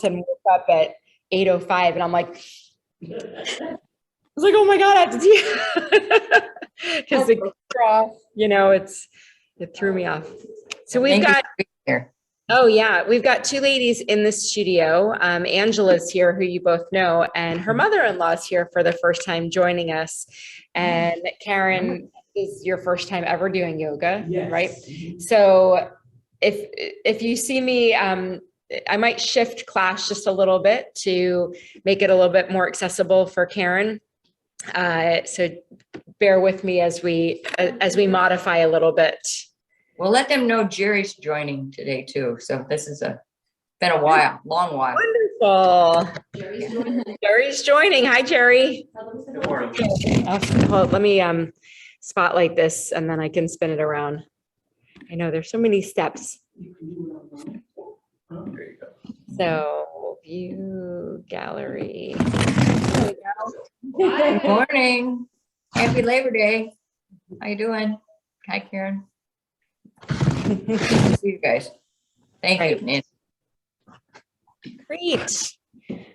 and woke up at 8:05 and I'm like, I was like, oh my God, I have to do because the off, it threw me off. So we've got here. Oh yeah, we've got two ladies in the studio. Angela's here, who you both know, and her mother-in-law is here for the first time joining us. And Karen is your first time ever doing yoga, Yes. right? So if you see me, I might shift class just a little bit to make it a little bit more accessible for Karen. So bear with me as we modify a little bit. We'll let them know Jerry's joining today too. So this is been a while, long while. Wonderful. Jerry's joining. Hi, Jerry. Good morning. Let me spotlight this and then I can spin it around. I know there's so many steps. There you go. So view gallery. Good morning. Happy Labor Day. How you doing? Hi, Karen. Good to see you guys. Thank you, Nancy. Great.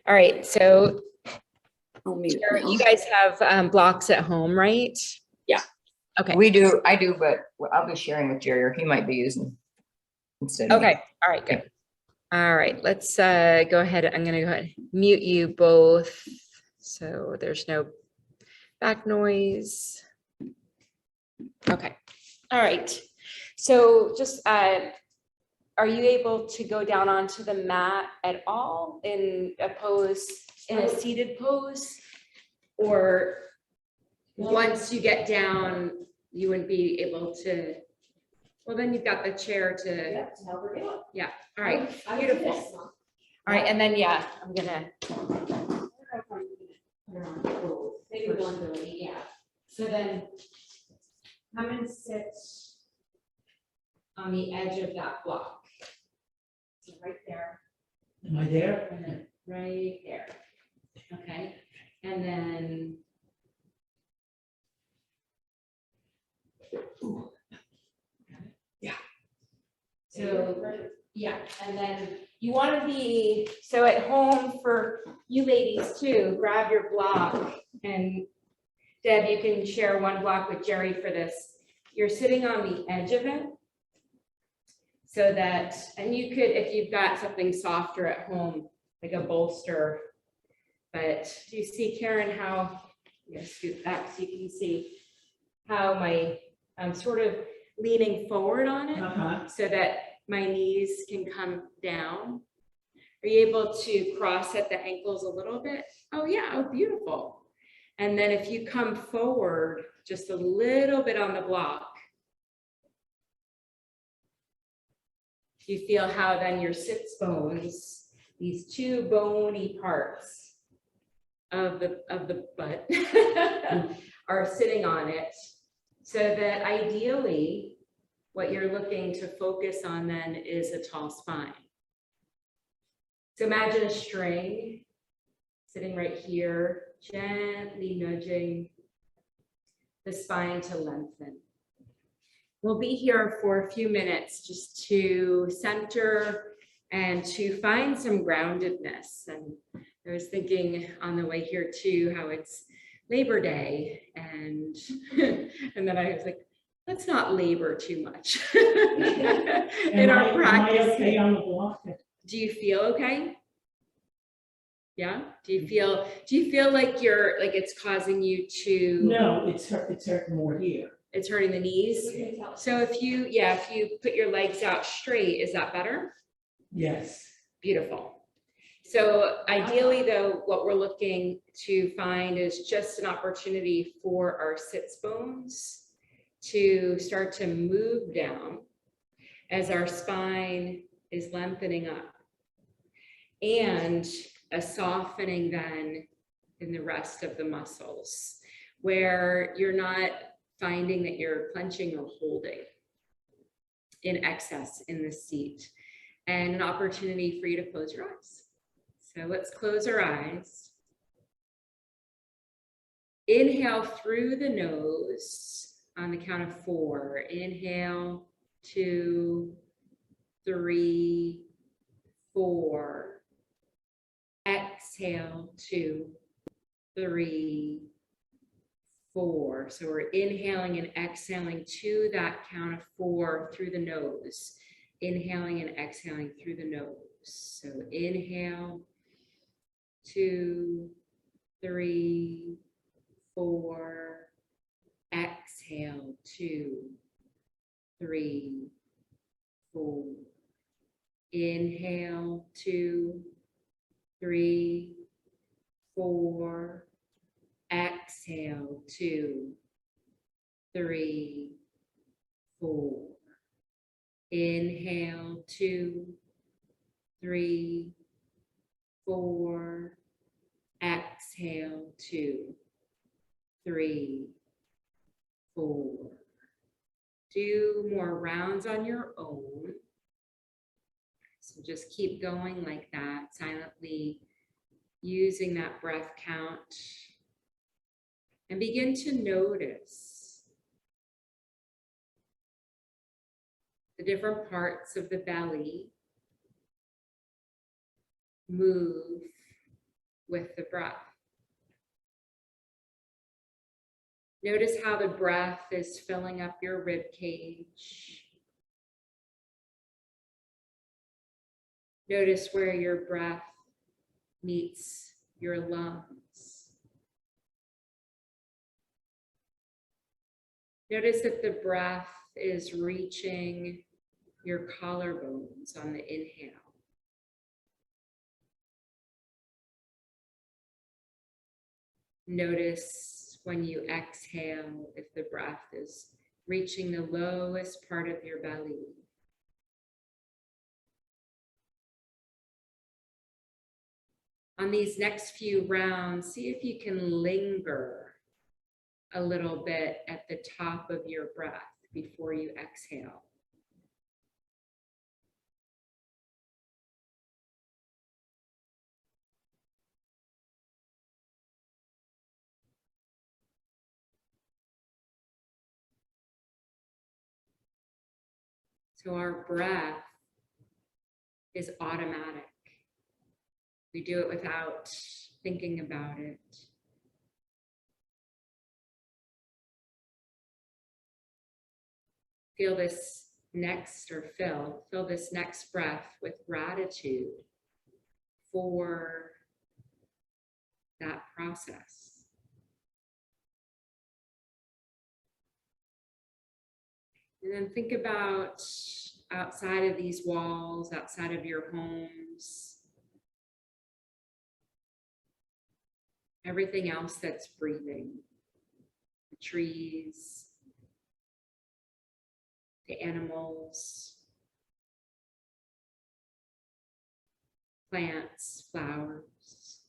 All right. So you guys have blocks at home, right? Yeah. Okay. We do. I do, but I'll be sharing with Jerry, or he might be using instead of me. Okay. All right. Good. All right. Let's go ahead. I'm going to go ahead and mute you both so there's no back noise. Okay. All right. So just are you able to go down onto the mat at all in a seated pose? Or once you get down, you wouldn't be able to, well, then you've got the chair to, yeah. All right, beautiful. All right, and then, yeah, I'm gonna. Maybe one really, yeah. So then come and sit on the edge of that block. So right there. Am I there? And then right there. Okay. And then. Yeah. So, yeah. And then you want to be, so at home for you ladies too, grab your block, and Deb, you can share one block with Jerry for this. You're sitting on the edge of it. So that, and you could, if you've got something softer at home, like a bolster, but do you see, Karen, how, I'm gonna scoot back so you can see how I'm sort of leaning forward on it so that my knees can come down. Are you able to cross at the ankles a little bit? Oh yeah, oh beautiful. And then if you come forward just a little bit on the block, you feel how then your sits bones, these two bony parts of the butt are sitting on it, so that ideally what you're looking to focus on then is a tall spine. So imagine a string sitting right here, gently nudging the spine to lengthen. We'll be here for a few minutes just to center and to find some groundedness. And I was thinking on the way here too, how it's Labor Day, and and then I was like, let's not labor too much in our practice. Am I okay on the block? Do you feel okay? Yeah. Do you feel like it's causing you to? No, it's hurting more here. It's hurting the knees. So if you put your legs out straight, is that better? Yes. Beautiful. So ideally though, what we're looking to find is just an opportunity for our sits bones to start to move down as our spine is lengthening up, and a softening then in the rest of the muscles, where you're not finding that you're clenching or holding in excess in the seat, and an opportunity for you to close your eyes. So let's close our eyes. Inhale through the nose on the count of 4. Inhale, 2, 3, 4. exhale, 2, 3, 4. So we're inhaling and exhaling to that count of 4 through the nose. Inhaling and exhaling through the nose. So inhale, 2, 3, 4. Exhale, 2, 3, 4. Inhale, 2, 3, 4. Exhale, 2, 3, 4. Inhale, 2, 3, 4. Exhale, 2, 3, 4. Do more rounds on your own. So just keep going like that, silently using that breath count. And begin to notice the different parts of the belly move with the breath. Notice how the breath is filling up your rib cage. Notice where your breath meets your lungs. Notice that the breath is reaching your collarbones on the inhale. Notice when you exhale if the breath is reaching the lowest part of your belly. On these next few rounds, see if you can linger a little bit at the top of your breath before you exhale. So our breath is automatic. We do it without thinking about it. Feel this next, or fill this next breath with gratitude for that process. And then think about outside of these walls, outside of your homes, everything else that's breathing, the trees, the animals, plants, flowers,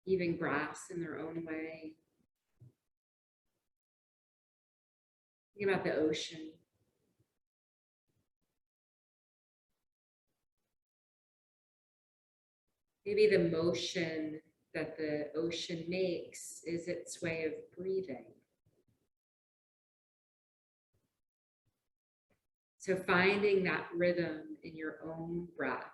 even grass in their own way. Think about the ocean. Maybe the motion that the ocean makes is its way of breathing. So finding that rhythm in your own breath.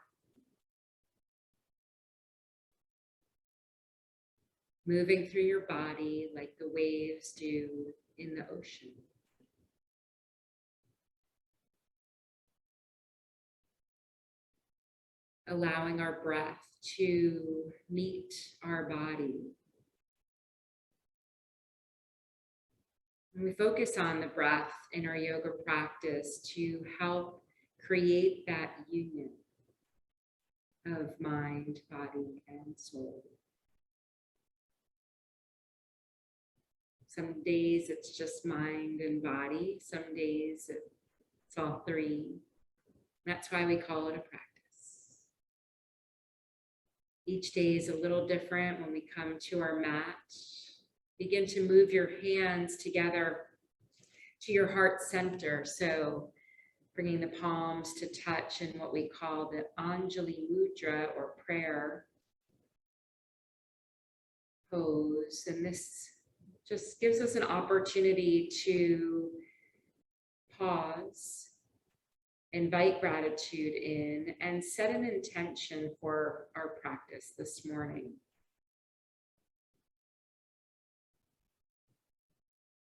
Moving through your body like the waves do in the ocean. Allowing our breath to meet our body. And we focus on the breath in our yoga practice to help create that union of mind, body, and soul. Some days it's just mind and body. Some days it's all three. That's why we call it a practice. Each day is a little different. When we come to our mat, begin to move your hands together to your heart center. So bringing the palms to touch in what we call the Anjali Mudra, or prayer pose. And this just gives us an opportunity to pause invite gratitude in, and set an intention for our practice this morning.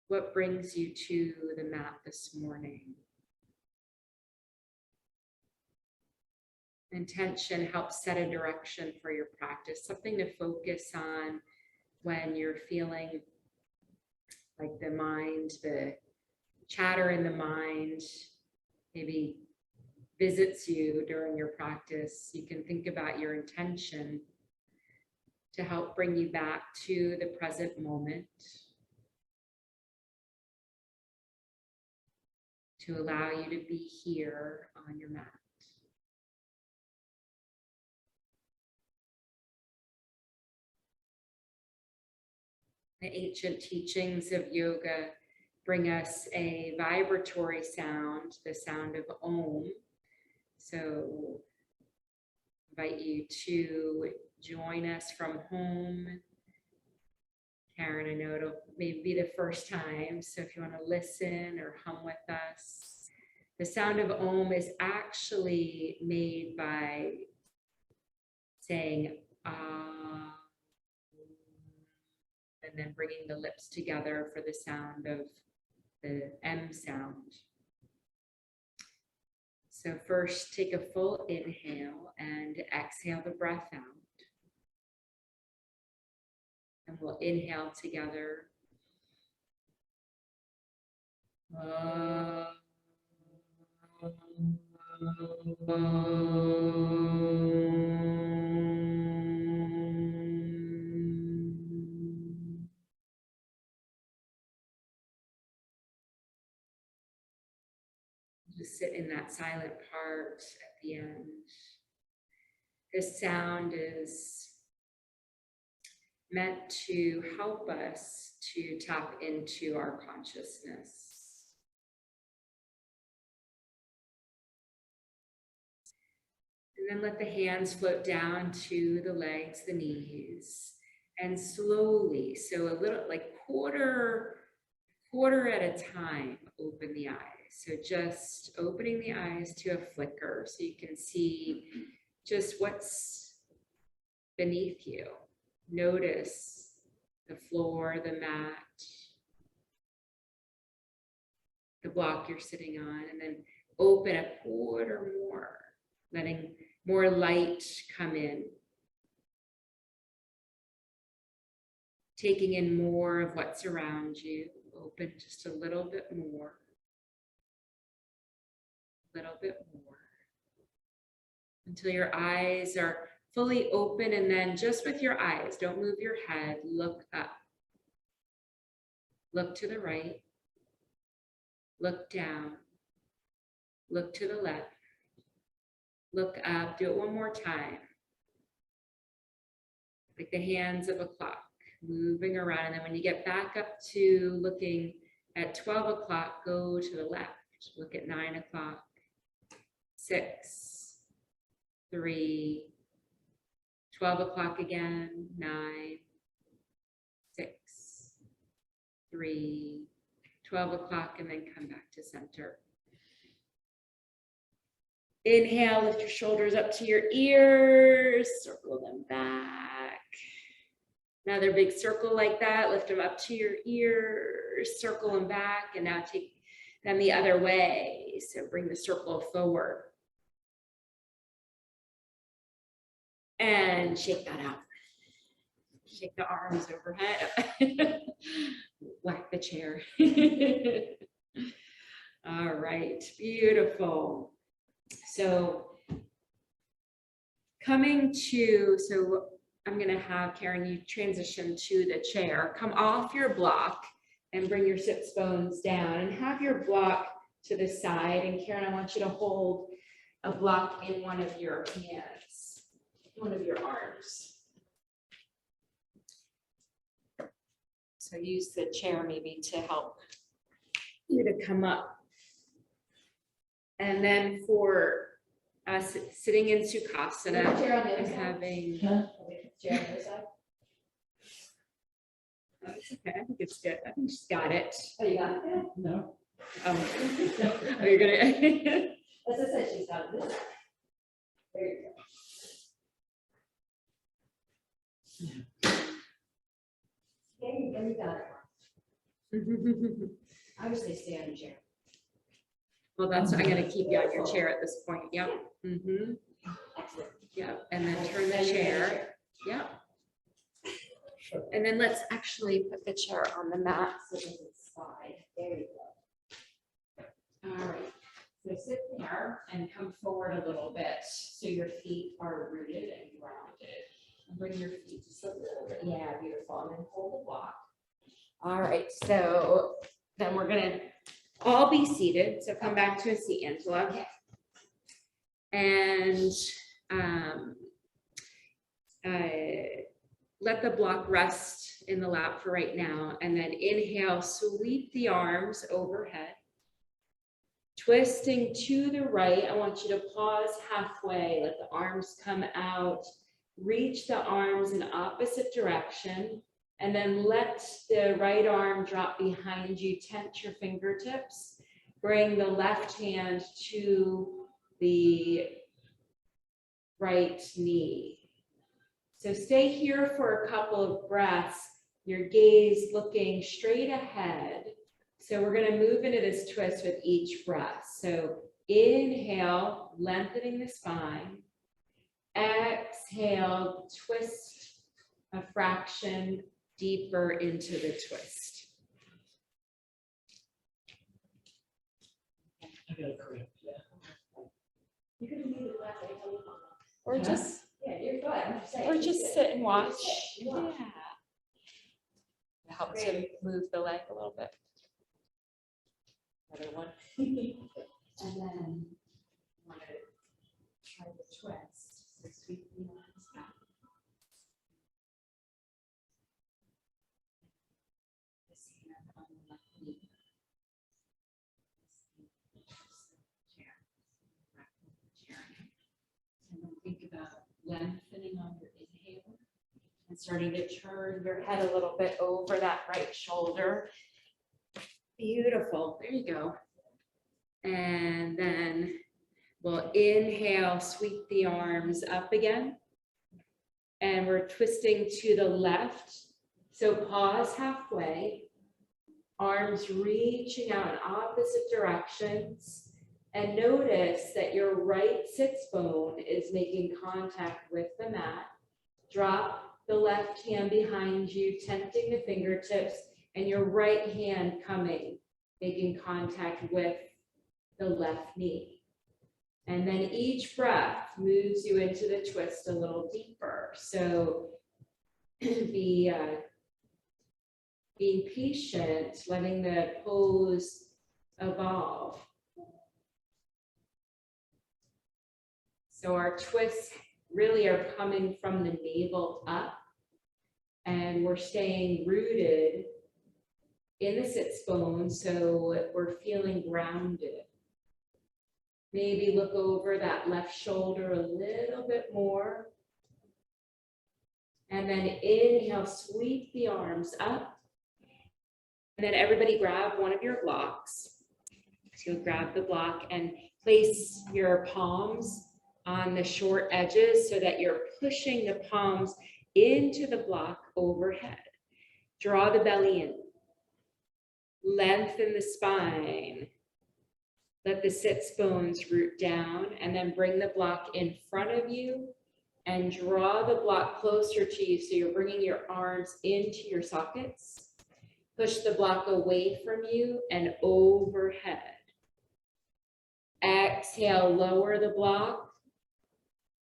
What brings you to the mat this morning? Intention helps set a direction for your practice, something to focus on when you're feeling like the mind, the chatter in the mind, maybe visits you during your practice. You can think about your intention to help bring you back to the present moment, to allow you to be here on your mat. The ancient teachings of yoga bring us a vibratory sound, the sound of Om. So I invite you to join us from home. Karen, I know it'll maybe be the first time, so if you want to listen or hum with us. The sound of Om is actually made by saying ah, and then bringing the lips together for the sound of the M sound. So first, take a full inhale and exhale the breath out. And we'll inhale together. Just sit in that silent part at the end. This sound is meant to help us to tap into our consciousness. And then let the hands float down to the legs, the knees, and slowly, so a little like quarter at a time, open the eyes. So just opening the eyes to a flicker so you can see just what's beneath you. Notice the floor, the mat, the block you're sitting on, and then open a quarter more, letting more light come in. Taking in more of what's around you. Open just a little bit more. Little bit more until your eyes are fully open, and then just with your eyes, don't move your head, look up. Look to the right, look down, look to the left, look up. Do it one more time. Like the hands of a clock moving around, and then when you get back up to looking at 12 o'clock, go to the left. Look at 9 o'clock. 6, 3, 12 o'clock again, 9, 6, 3, 12 o'clock, and then come back to center. Inhale, lift your shoulders up to your ears, circle them back. Another big circle like that, lift them up to your ears, circle them back, and now take them the other way. So bring the circle forward. And shake that out. Shake the arms overhead. Whack the chair. All right, beautiful. So coming to, so I'm gonna have Karen, you transition to the chair. Come off your block and bring your sits bones down and have your block to the side. And Karen, I want you to hold a block in one of your hands, one of your arms. So use the chair maybe to help you to come up. And then for us sitting in Sukhasana and having, Huh? that's okay, I think it's good. I think she's got it. No. Oh, you're gonna, As I said, she's got this. There you go. There you got it. I would say stay on your chair. Well, that's, I'm gonna keep you on your chair at this point, yep. Mm-hmm. Excellent. Yep, and then turn the chair, yep. And then let's actually put the chair on the mat so it doesn't slide. There you go. All right, so sit there and come forward a little bit so your feet are rooted and grounded. And bring your feet just a little bit, yeah, beautiful, and then hold the block. All right, so then we're gonna all be seated, so come back to a seat, Angela. And let the block rest in the lap for right now, and then inhale, sweep the arms overhead. Twisting to the right, I want you to pause halfway, let the arms come out, reach the arms in opposite direction, and then let the right arm drop behind you, tent your fingertips. Bring the left hand to the right knee. So stay here for a couple of breaths, your gaze looking straight ahead. So we're gonna move into this twist with each breath. So inhale, lengthening the spine. Exhale, twist a fraction deeper into the twist. I got a cramp, yeah. You can leave it that way. Or Yeah. just, Yeah, you're good. I'm just saying. or just sit and watch. Sit and watch. Yeah. It helps to move the leg a little bit. Another one. And then I'm gonna try the twist. So sweep the arms back. This hand on the left knee. And then think about lengthening on your inhale and starting to turn your head a little bit over that right shoulder. Beautiful. There you go. And then we'll inhale, sweep the arms up again. And we're twisting to the left. So pause halfway. Arms reaching out in opposite directions. And notice that your right sits bone is making contact with the mat. Drop the left hand behind you, tenting the fingertips, and your right hand coming, making contact with the left knee. And then each breath moves you into the twist a little deeper. So being patient, letting the pose evolve. So our twists really are coming from the navel up, and we're staying rooted in the sits bone, so we're feeling grounded. Maybe look over that left shoulder a little bit more. And then inhale, sweep the arms up. And then everybody grab one of your blocks. So grab the block and place your palms on the short edges so that you're pushing the palms into the block overhead. Draw the belly in. Lengthen the spine. Let the sits bones root down, and then bring the block in front of you and draw the block closer to you. So you're bringing your arms into your sockets. Push the block away from you and overhead. Exhale, lower the block.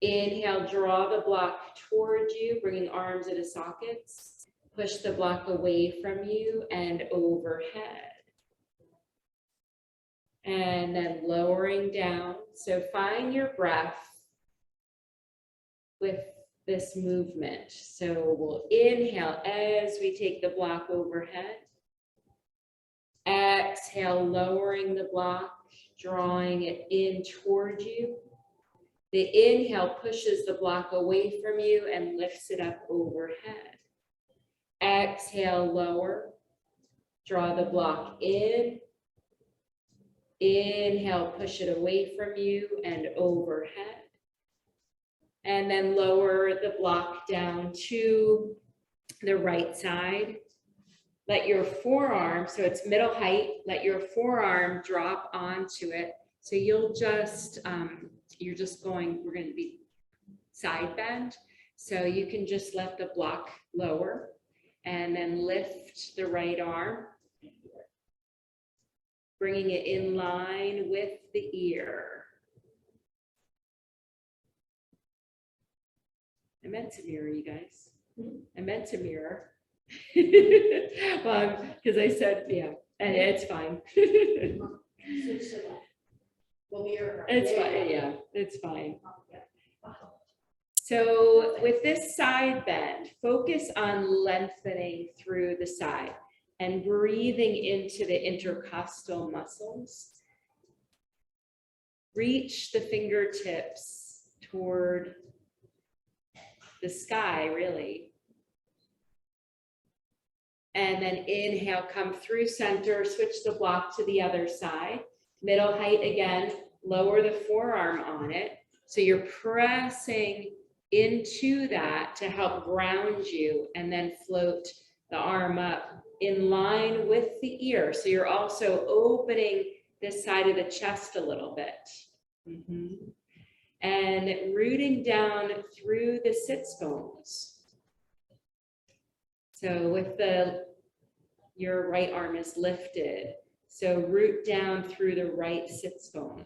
Inhale, draw the block toward you, bringing arms into sockets. Push the block away from you and overhead. And then lowering down. So find your breath with this movement. So we'll inhale as we take the block overhead. Exhale, lowering the block, drawing it in toward you. The inhale pushes the block away from you and lifts it up overhead. Exhale, lower. Draw the block in. Inhale, push it away from you and overhead. And then lower the block down to the right side. Let your forearm, so it's middle height, let your forearm drop onto it. So you'll just, you're just going, we're going to be side bend. So you can just let the block lower and then lift the right arm, bringing it in line with the ear. I meant to mirror, you guys. I meant to mirror. Well, because I said, yeah, and it's fine. It's fine, yeah, it's fine. So with this side bend, focus on lengthening through the side and breathing into the intercostal muscles. Reach the fingertips toward the sky, really. And then inhale, come through center, switch the block to the other side. Middle height again, lower the forearm on it. So you're pressing into that to help ground you, and then float the arm up in line with the ear. So you're also opening this side of the chest a little bit. And rooting down through the sits bones. So with your right arm is lifted. So root down through the right sits bone.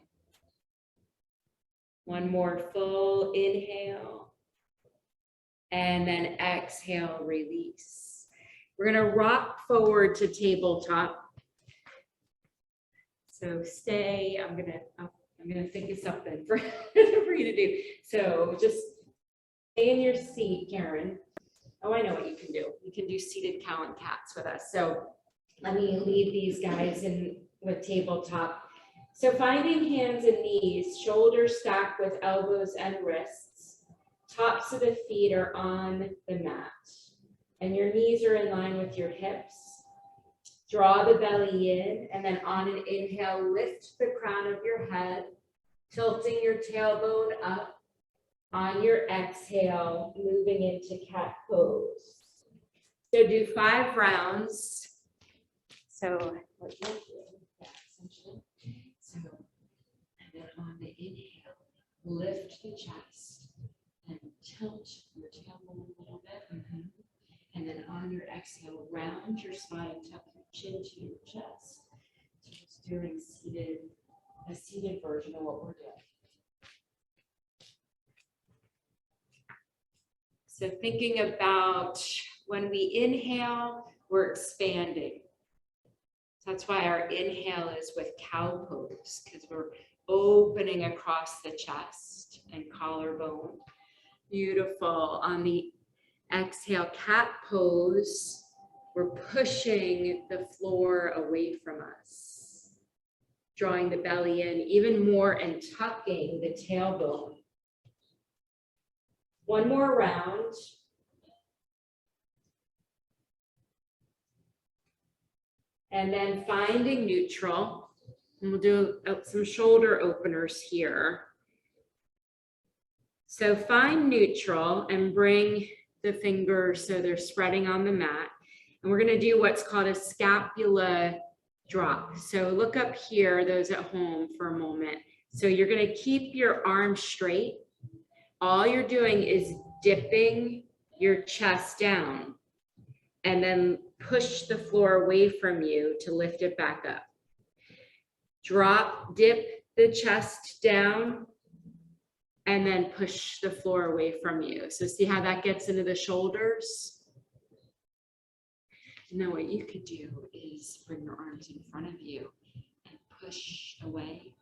One more full inhale. And then exhale, release. We're gonna rock forward to tabletop. So stay, I'm gonna think of something for you to do. So just stay in your seat, Karen. Oh, I know what you can do. You can do seated cow and cats with us. So let me lead these guys in with tabletop. So finding hands and knees, shoulders stacked with elbows and wrists, tops of the feet are on the mat, and your knees are in line with your hips. Draw the belly in, and then on an inhale, lift the crown of your head, tilting your tailbone up. On your exhale, moving into cat pose. So do 5 rounds. So what you're doing, yeah, essentially. So, and then on the inhale, lift the chest and tilt your tailbone a little bit. And then on your exhale, round your spine, tuck your chin to your chest. So just doing a seated version of what we're doing. So thinking about when we inhale, we're expanding. That's why our inhale is with cow pose, because we're opening across the chest and collarbone. Beautiful. On the exhale, cat pose, we're pushing the floor away from us, drawing the belly in even more and tucking the tailbone. One more round. And then finding neutral. And we'll do some shoulder openers here. So find neutral and bring the fingers so they're spreading on the mat. And we're going to do what's called a scapula drop. So look up here, those at home, for a moment. So you're going to keep your arm straight. All you're doing is dipping your chest down and then push the floor away from you to lift it back up. Dip the chest down and then push the floor away from you. So see how that gets into the shoulders? And then what you could do is bring your arms in front of you and push away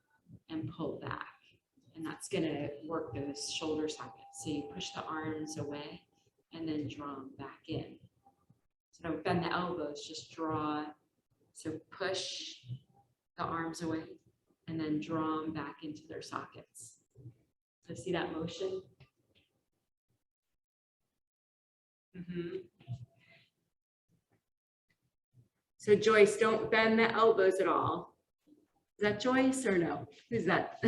and pull back. And that's gonna work those shoulder sockets. So you push the arms away and then draw them back in. So don't bend the elbows, just draw. So push the arms away and then draw them back into their sockets. So see that motion? So Joyce, don't bend the elbows at all. Is that Joyce or no? Who's that?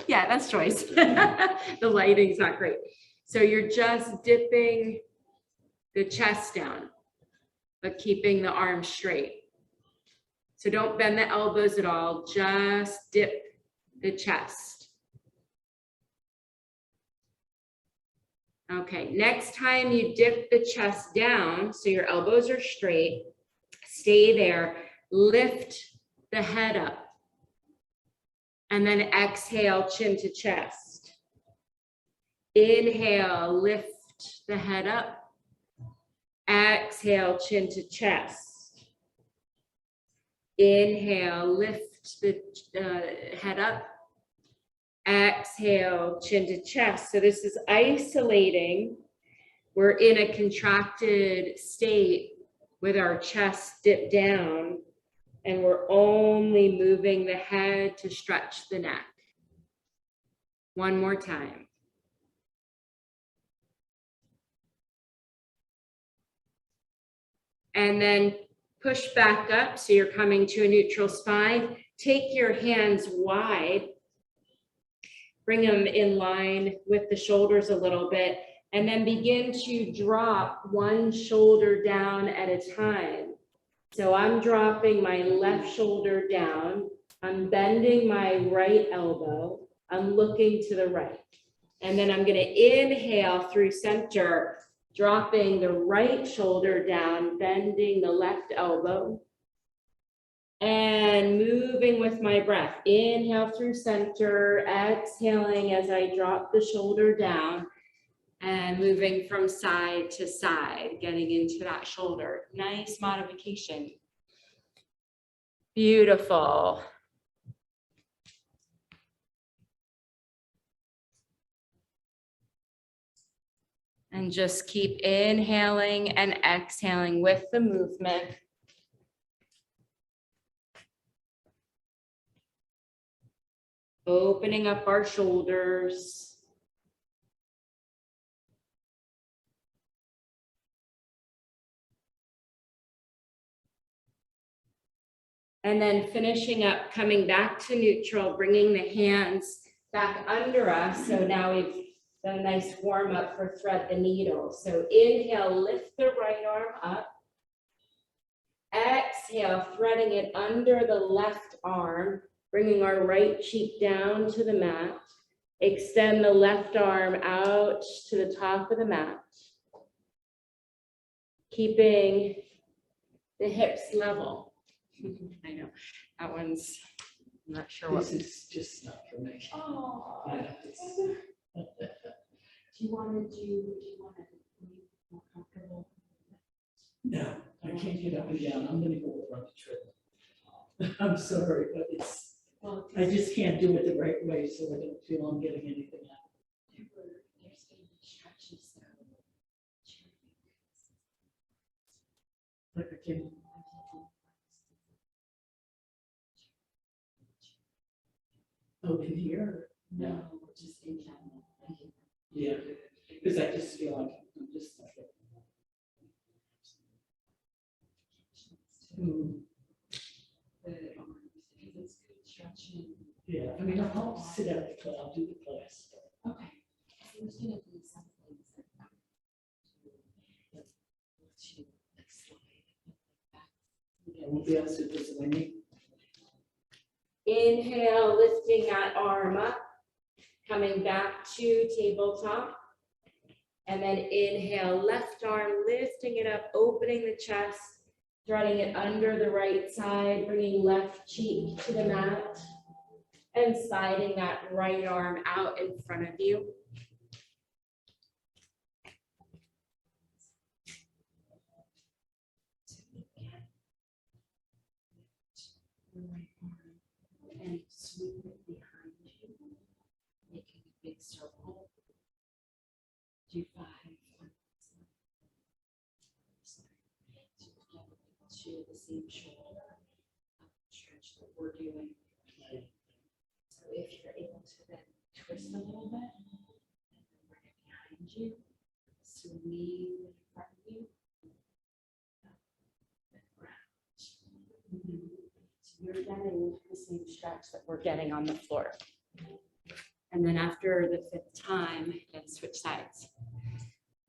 Yeah, that's Joyce. The lighting's not great. So you're just dipping the chest down, but keeping the arms straight. So don't bend the elbows at all, just dip the chest. Okay, next time you dip the chest down, so your elbows are straight, stay there, lift the head up. And then exhale, chin to chest. Inhale, lift the head up. Exhale, chin to chest. Inhale, lift the head up. Exhale, chin to chest. So this is isolating. We're in a contracted state with our chest dipped down, and we're only moving the head to stretch the neck. One more time. And then push back up, so you're coming to a neutral spine. Take your hands wide. Bring them in line with the shoulders a little bit, and then begin to drop one shoulder down at a time. So I'm dropping my left shoulder down. I'm bending my right elbow. I'm looking to the right. And then I'm going to inhale through center, dropping the right shoulder down, bending the left elbow. And moving with my breath. Inhale through center, exhaling as I drop the shoulder down. And moving from side to side, getting into that shoulder. Nice modification. Beautiful. And just keep inhaling and exhaling with the movement. Opening up our shoulders. And then finishing up, coming back to neutral, bringing the hands back under us. So now we've done a nice warm up for thread the needle. So inhale, lift the right arm up. Exhale, threading it under the left arm, bringing our right cheek down to the mat. Extend the left arm out to the top of the mat. Keeping the hips level. I know, that one's, I'm not sure what. This is just not for me. Oh. Yeah, it's- Do you want to be more comfortable? No, I can't get up and down. I'm gonna go over on the treadmill. I'm sorry, but it's, Well, I just can't do it the right way, so I don't feel I'm getting anything out. there's gonna be stretches though. Like I can, oh, in here? No, just in general. Yeah, because I just feel like I'm just. Hmm, It's good stretching. yeah, I mean, I'll sit out the class, I'll do the class. Okay. There's gonna be some things like that. To like slide back. I won't be able to do this when I need. Inhale, lifting that arm up, coming back to tabletop. And then inhale, left arm, lifting it up, opening the chest, threading it under the right side, bringing left cheek to the mat, and sliding that right arm out in front of you. Right arm and sweep it behind you, making a big circle. Do 5 on this side. So together to the same shoulder stretch that we're doing. So if you're able to then twist a little bit and then bring it behind you, sweep in front of you. And round. So you're getting the same stretch that we're getting on the floor. And then after the 5th time, then switch sides.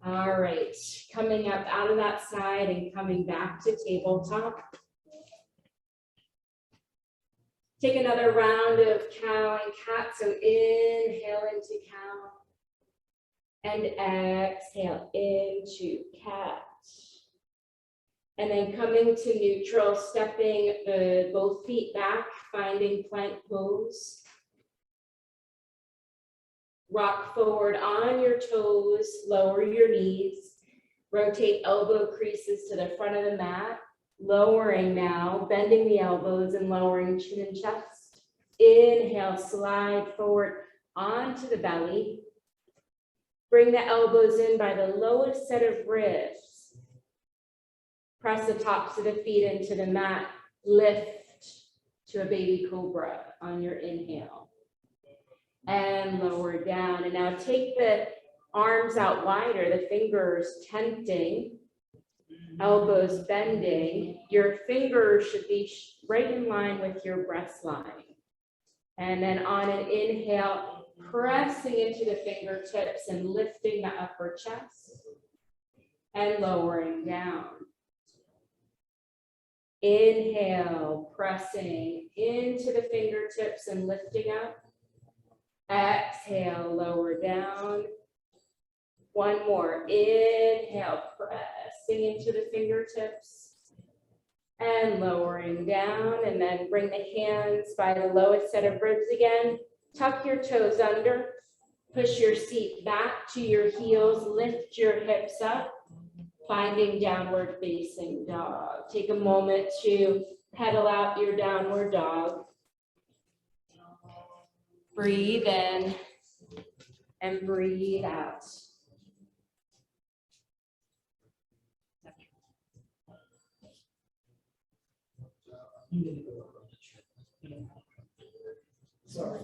All right, coming up out of that side and coming back to tabletop. Take another round of cow and cat. So inhale into cow and exhale into cat. And then coming to neutral, stepping both feet back, finding plank pose. Rock forward on your toes, lower your knees, rotate elbow creases to the front of the mat, lowering now, bending the elbows and lowering chin and chest. Inhale, slide forward onto the belly. Bring the elbows in by the lowest set of ribs. Press the tops of the feet into the mat. Lift to a baby cobra on your inhale. And lower down. And now take the arms out wider, the fingers tenting, elbows bending. Your fingers should be right in line with your breast line. And then on an inhale, pressing into the fingertips and lifting the upper chest and lowering down. Inhale, pressing into the fingertips and lifting up. Exhale, lower down. One more. Inhale, pressing into the fingertips and lowering down. And then bring the hands by the lowest set of ribs again. Tuck your toes under. Push your seat back to your heels. Lift your hips up. Finding downward facing dog. Take a moment to pedal out your downward dog. Breathe in and breathe out. I'm gonna go over on the treadmill. Sorry.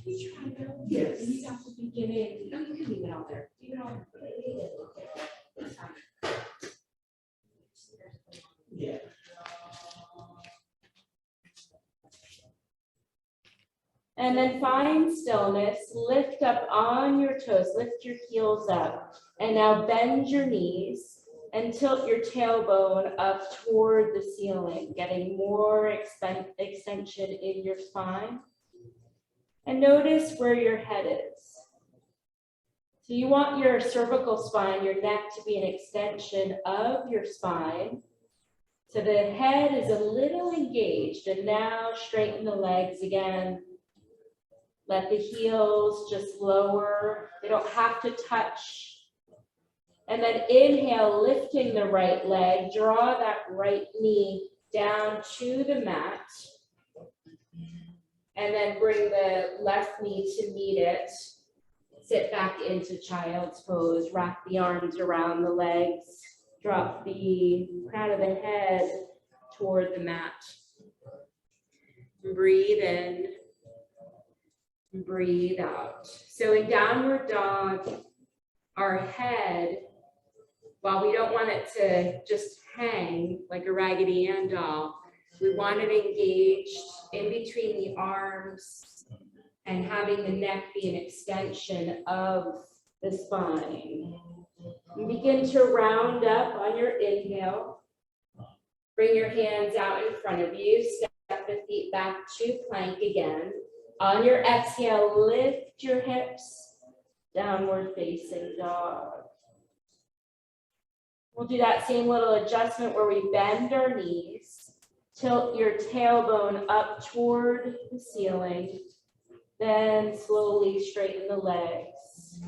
You try to go. Yes. You have to begin it. No, you can leave it out there. Leave it out there. It's fine. Yeah. And then find stillness, lift up on your toes, lift your heels up, and now bend your knees and tilt your tailbone up toward the ceiling, getting more extension in your spine. And notice where your head is. So you want your cervical spine, your neck to be an extension of your spine. So the head is a little engaged, and now straighten the legs again. Let the heels just lower. They don't have to touch. And then inhale, lifting the right leg. Draw that right knee down to the mat. And then bring the left knee to meet it. Sit back into child's pose. Wrap the arms around the legs. Drop the crown of the head toward the mat. Breathe in. Breathe out. So in downward dog, our head, while we don't want it to just hang like a Raggedy Ann doll, we want it engaged in between the arms and having the neck be an extension of the spine. And begin to round up on your inhale. Bring your hands out in front of you. Step the feet back to plank again. On your exhale, lift your hips, downward facing dog. We'll do that same little adjustment where we bend our knees, tilt your tailbone up toward the ceiling, then slowly straighten the legs.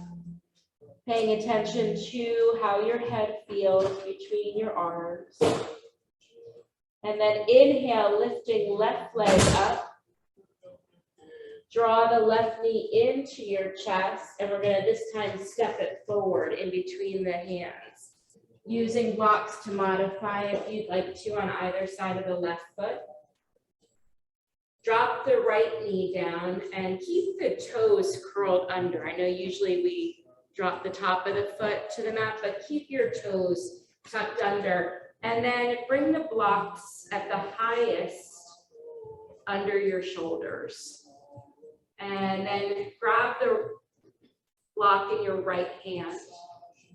Paying attention to how your head feels between your arms. And then inhale, lifting left leg up. Draw the left knee into your chest, and we're gonna this time step it forward in between the hands. Using blocks to modify if you'd like to on either side of the left foot. Drop the right knee down and keep the toes curled under. I know usually we drop the top of the foot to the mat, but keep your toes tucked under And then bring the blocks at the highest under your shoulders. And then grab the block in your right hand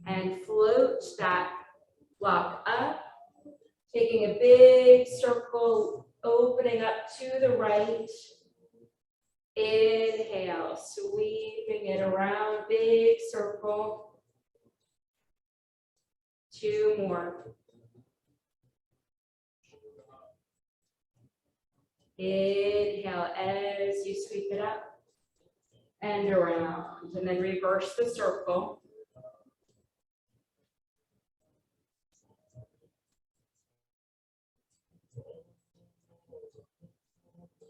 and float that block up, taking a big circle, opening up to the right. Inhale, sweeping it around, big circle. 2 more. Inhale as you sweep it up and around, and then reverse the circle.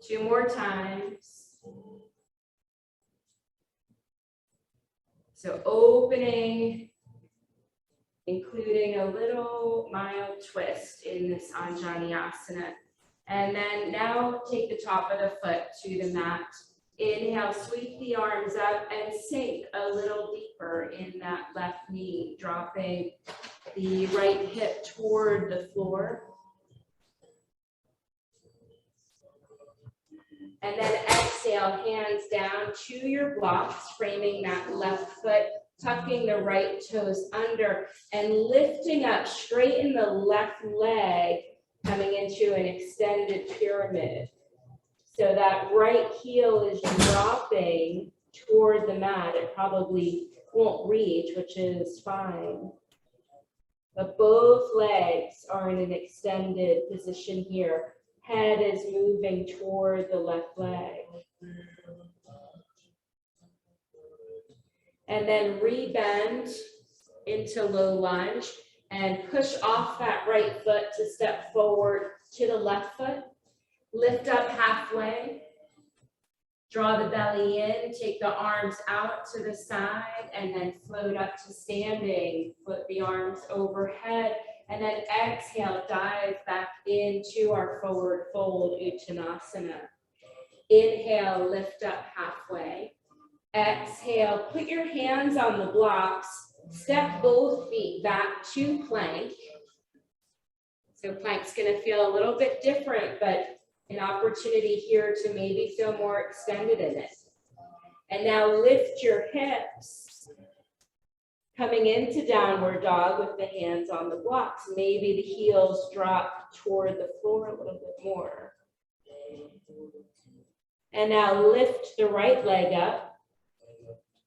Two more times. So opening, including a little mild twist in this Anjaneyasana. And then now take the top of the foot to the mat. Inhale, sweep the arms up and sink a little deeper in that left knee, dropping the right hip toward the floor. And then exhale, hands down to your blocks, framing that left foot, tucking the right toes under and lifting up, straighten the left leg, coming into an extended pyramid. So that right heel is dropping toward the mat. It probably won't reach, which is fine. But both legs are in an extended position here. Head is moving toward the left leg. And then rebend into low lunge and push off that right foot to step forward to the left foot. Lift up halfway. Draw the belly in, take the arms out to the side, and then float up to standing. Flip the arms overhead. And then exhale, dive back into our forward fold, Uttanasana. Inhale, lift up halfway. Exhale, put your hands on the blocks. Step both feet back to plank. So plank's gonna feel a little bit different, but an opportunity here to maybe feel more extended in it. And now lift your hips. Coming into downward dog with the hands on the blocks. Maybe the heels drop toward the floor a little bit more. And now lift the right leg up.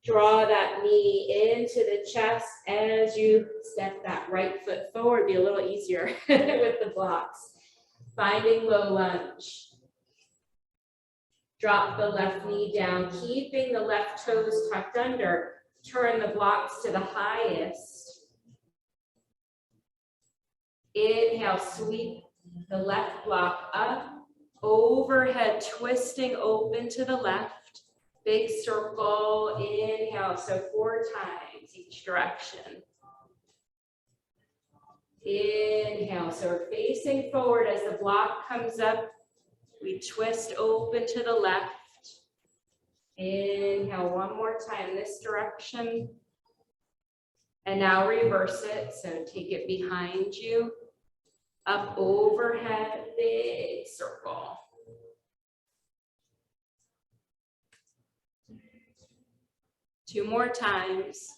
Draw that knee into the chest as you step that right foot forward. Be a little easier with the blocks. Finding low lunge. Drop the left knee down, keeping the left toes tucked under. Turn the blocks to the highest. Inhale, sweep the left block up, overhead, twisting open to the left. Big circle, inhale, so 4 times each direction. Inhale, so we're facing forward as the block comes up. We twist open to the left. Inhale, one more time this direction. And now reverse it, so take it behind you. Up overhead, big circle. Two more times.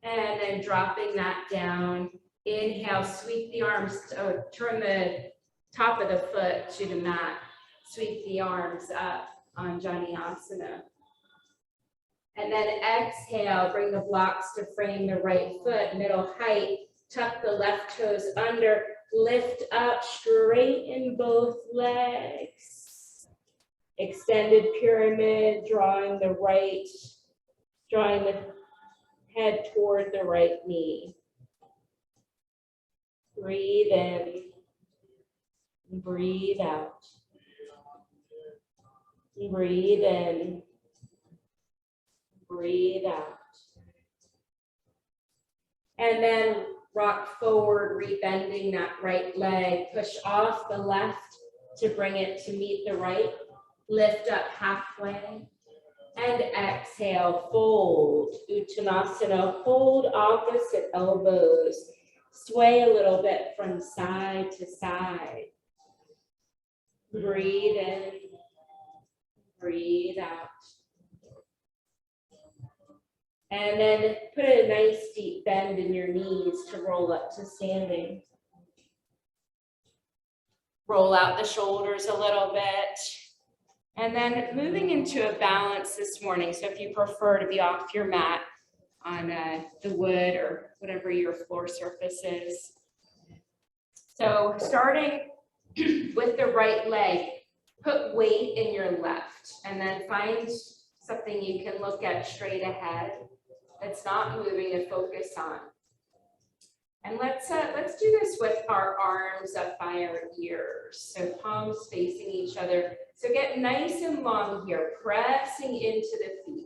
And then dropping that down. Inhale, sweep the arms, turn the top of the foot to the mat. Sweep the arms up, Anjaneyasana. And then exhale, bring the blocks to frame the right foot, middle height. Tuck the left toes under, lift up, straighten both legs. Extended pyramid, drawing the head toward the right knee. Breathe in, breathe out. Breathe in, breathe out. And then rock forward, rebending that right leg. Push off the left to bring it to meet the right. Lift up halfway. And exhale, fold, Uttanasana, hold opposite elbows. Sway a little bit from side to side. Breathe in, breathe out. And then put a nice deep bend in your knees to roll up to standing. Roll out the shoulders a little bit. And then moving into a balance this morning. So if you prefer to be off your mat on the wood or whatever your floor surface is. So starting with the right leg, put weight in your left and then find something you can look at straight ahead that's not moving to focus on. And let's do this with our arms up by our ears. So palms facing each other. So get nice and long here, pressing into the feet.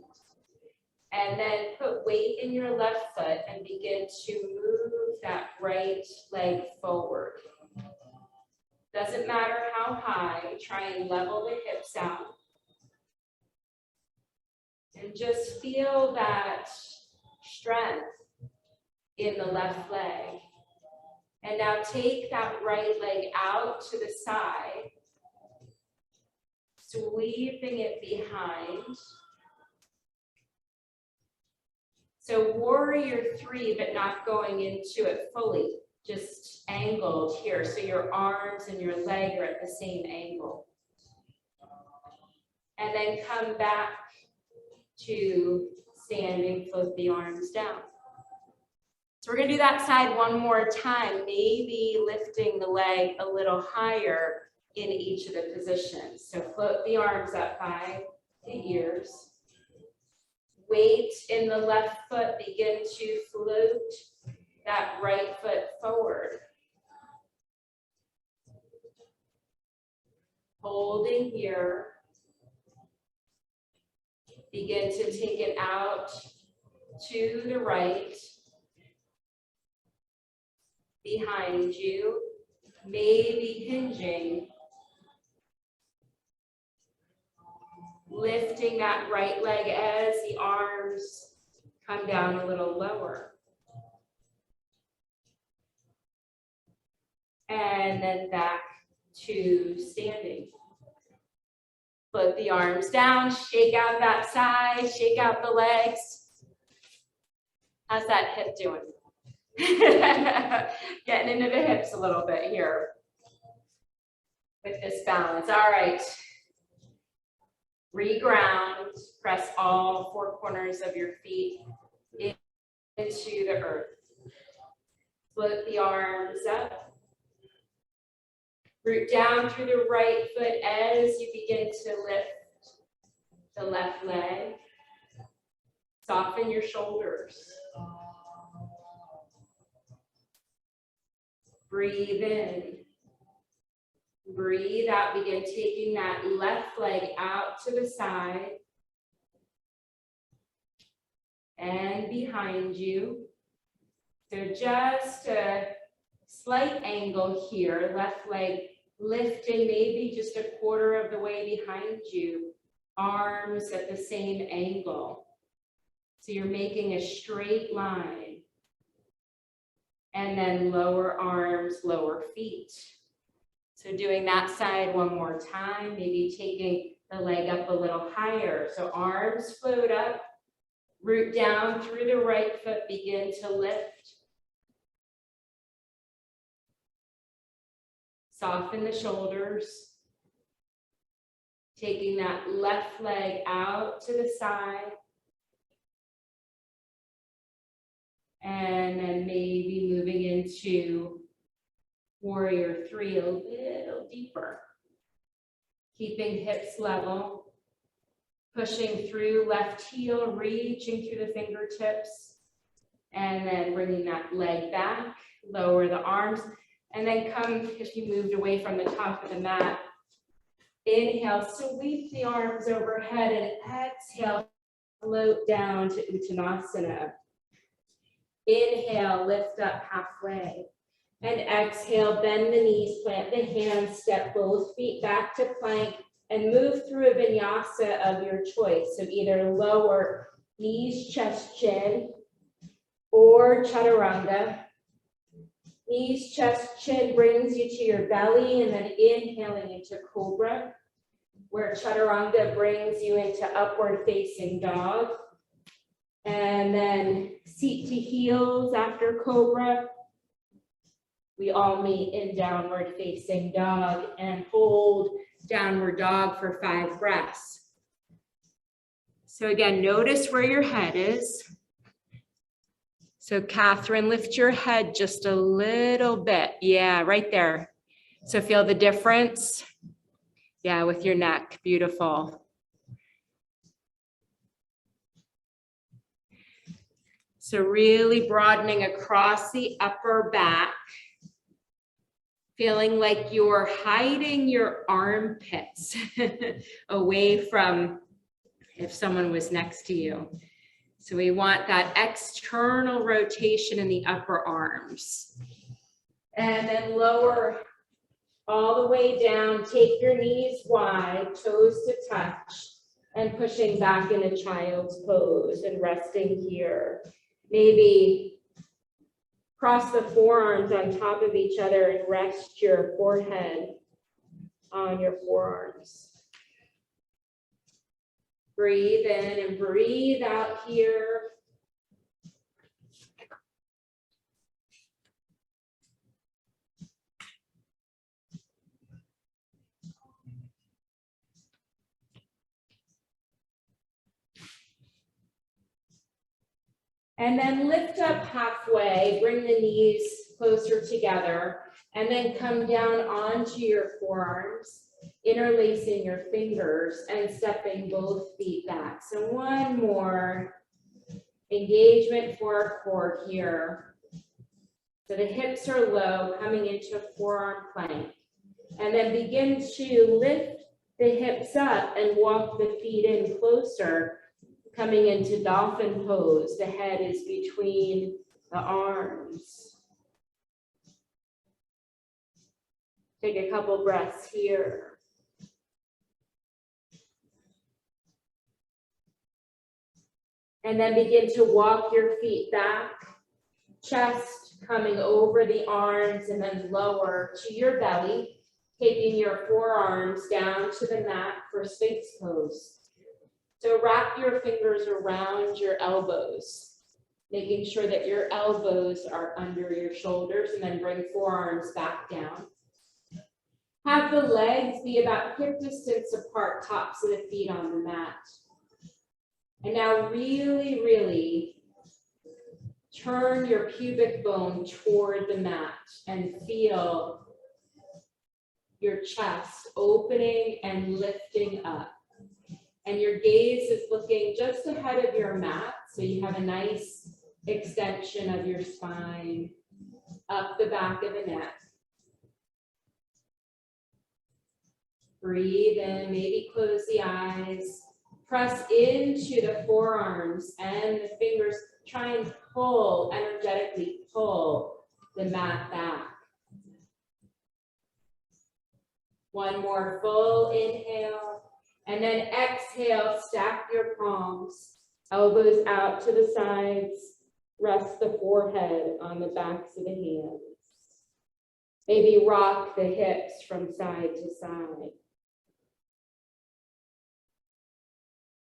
And then put weight in your left foot and begin to move that right leg forward. Doesn't matter how high, try and level the hips out. And just feel that strength in the left leg. And now take that right leg out to the side, sweeping it behind. So warrior 3, but not going into it fully, just angled here. So your arms and your leg are at the same angle. And then come back to standing, float the arms down. So we're gonna do that side one more time, maybe lifting the leg a little higher in each of the positions. So float the arms up by the ears. Weight in the left foot, begin to float that right foot forward. Holding here. Begin to take it out to the right. Behind you, maybe hinging. Lifting that right leg as the arms come down a little lower. And then back to standing. Put the arms down, shake out that side, shake out the legs. How's that hip doing? Getting into the hips a little bit here with this balance. All right. Reground, press all 4 corners of your feet into the earth. Float the arms up. Root down through the right foot as you begin to lift the left leg. Soften your shoulders. Breathe in. Breathe out. Begin taking that left leg out to the side and behind you. So just a slight angle here, left leg lifting maybe just a quarter of the way behind you, arms at the same angle. So you're making a straight line. And then lower arms, lower feet. So doing that side one more time, maybe taking the leg up a little higher. So arms float up, root down through the right foot, begin to lift. Soften the shoulders. Taking that left leg out to the side. And then maybe moving into warrior 3 a little deeper. Keeping hips level. Pushing through left heel, reaching through the fingertips. And then bringing that leg back, lower the arms. And then come, if you moved away from the top of the mat, inhale, sweep the arms overhead and exhale, float down to Uttanasana. Inhale, lift up halfway. And exhale, bend the knees, plant the hands, step both feet back to plank, and move through a vinyasa of your choice. So either lower knees, chest, chin, or chaturanga. Knees, chest, chin brings you to your belly, and then inhaling into cobra, where chaturanga brings you into upward facing dog. And then seat to heels after cobra. We all meet in downward facing dog and hold downward dog for 5 breaths. So again, notice where your head is. So Catherine, lift your head just a little bit. Yeah, right there. So feel the difference. Yeah, with your neck. Beautiful. So really broadening across the upper back. Feeling like you're hiding your armpits away from if someone was next to you. So we want that external rotation in the upper arms. And then lower all the way down, take your knees wide, toes to touch, and pushing back into child's pose and resting here. Maybe cross the forearms on top of each other and rest your forehead on your forearms. Breathe in and breathe out here. And then lift up halfway, bring the knees closer together, and then come down onto your forearms, interlacing your fingers and stepping both feet back. So one more engagement for our core here. So the hips are low, coming into forearm plank. And then begin to lift the hips up and walk the feet in closer, coming into dolphin pose. The head is between the arms. Take a couple breaths here. And then begin to walk your feet back, chest coming over the arms and then lower to your belly, taking your forearms down to the mat for Sphinx pose. So wrap your fingers around your elbows, making sure that your elbows are under your shoulders, and then bring forearms back down. Have the legs be about hip distance apart, tops of the feet on the mat. And now really, really turn your pubic bone toward the mat and feel your chest opening and lifting up. And your gaze is looking just ahead of your mat, so you have a nice extension of your spine up the back of the neck. Breathe in, maybe close the eyes. Press into the forearms and the fingers. Try and pull, energetically pull the mat back. One more full inhale. And then exhale, stack your palms, elbows out to the sides, rest the forehead on the backs of the hands. Maybe rock the hips from side to side.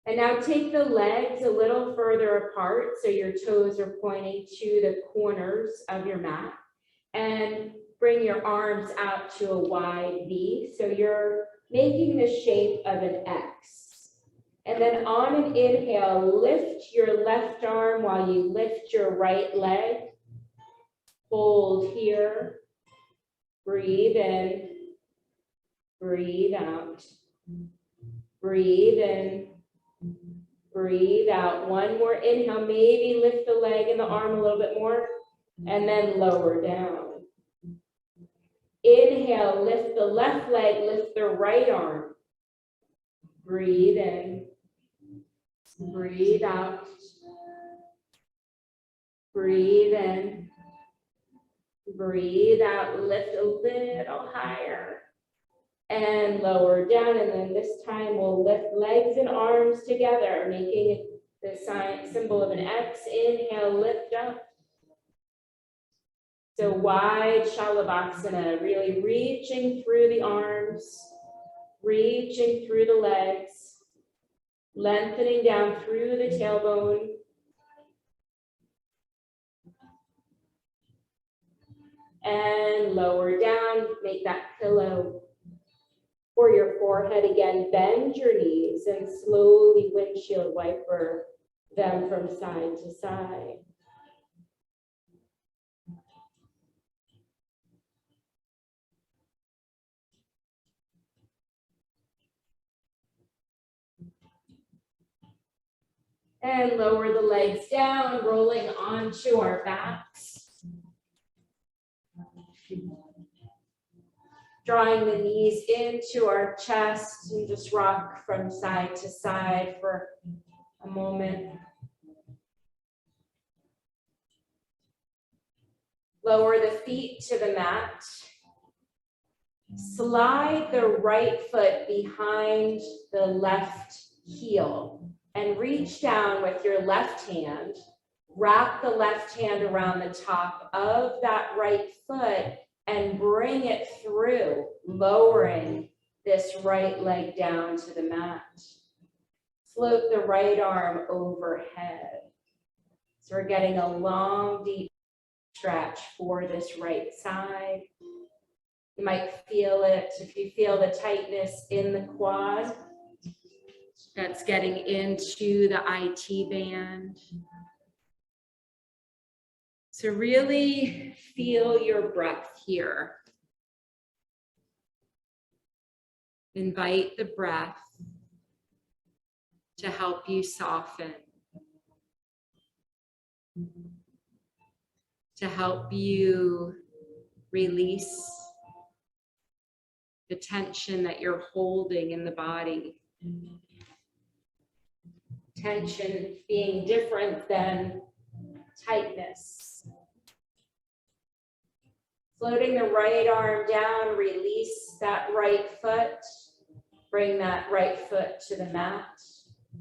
And now take the legs a little further apart so your toes are pointing to the corners of your mat, and bring your arms out to a wide V. So you're making the shape of an X. And then on an inhale, lift your left arm while you lift your right leg. Hold here. Breathe in. Breathe out. Breathe in. Breathe out. One more inhale. Maybe lift the leg and the arm a little bit more, and then lower down. Inhale, lift the left leg, lift the right arm. Breathe in. Breathe out. Breathe in. Breathe out. Lift a little higher. And lower down, and then this time we'll lift legs and arms together, making the symbol of an X. Inhale, lift up. So wide Shalabhasana, really reaching through the arms, reaching through the legs, lengthening down through the tailbone. And lower down, make that pillow for your forehead again. Bend your knees and slowly windshield wiper them from side to side. And lower the legs down, rolling onto our backs. Drawing the knees into our chest and just rock from side to side for a moment. Lower the feet to the mat. Slide the right foot behind the left heel and reach down with your left hand. Wrap the left hand around the top of that right foot and bring it through, lowering this right leg down to the mat. Float the right arm overhead. So we're getting a long, deep stretch for this right side. You might feel it if you feel the tightness in the quad. That's getting into the IT band. So really feel your breath here. Invite the breath to help you soften, to help you release the tension that you're holding in the body. Tension being different than tightness. Floating the right arm down, release that right foot. Bring that right foot to the mat.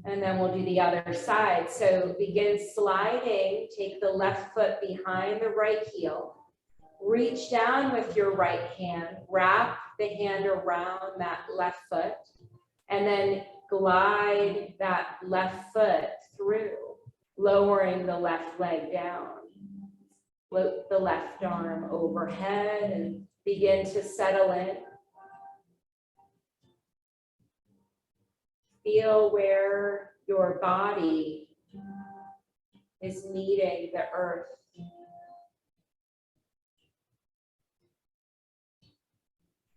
And then we'll do the other side. So begin sliding, take the left foot behind the right heel. Reach down with your right hand, wrap the hand around that left foot, and then glide that left foot through, lowering the left leg down. Float the left arm overhead and begin to settle in. Feel where your body is meeting the earth.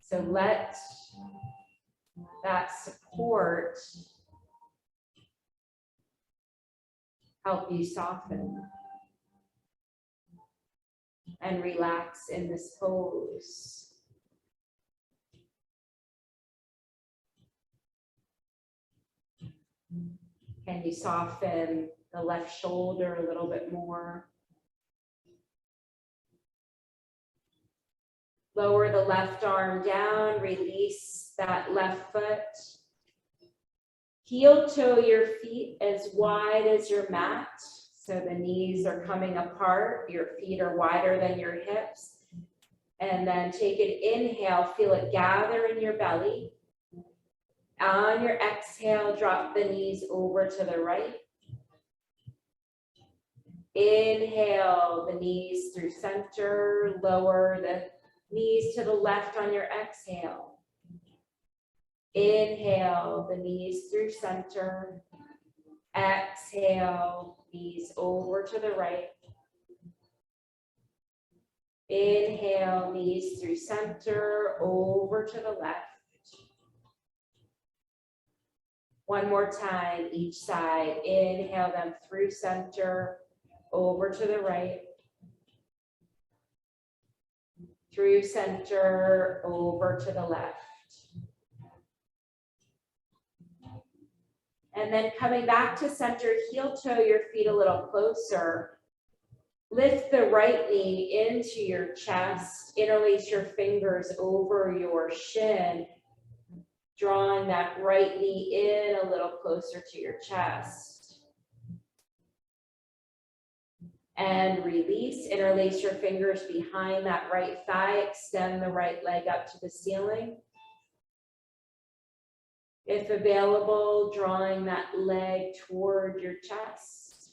So let that support help you soften and relax in this pose. Can you soften the left shoulder a little bit more? Lower the left arm down, release that left foot. Heel toe your feet as wide as your mat. So the knees are coming apart, your feet are wider than your hips. And then take an inhale, feel it gather in your belly. On your exhale, drop the knees over to the right. Inhale the knees through center, lower the knees to the left on your exhale. Inhale the knees through center. Exhale, knees over to the right. Inhale, knees through center, over to the left. One more time, each side. Inhale them through center, over to the right. Through center, over to the left. And then coming back to center, heel toe your feet a little closer. Lift the right knee into your chest, interlace your fingers over your shin, drawing that right knee in a little closer to your chest. And release, interlace your fingers behind that right thigh, extend the right leg up to the ceiling. If available, drawing that leg toward your chest.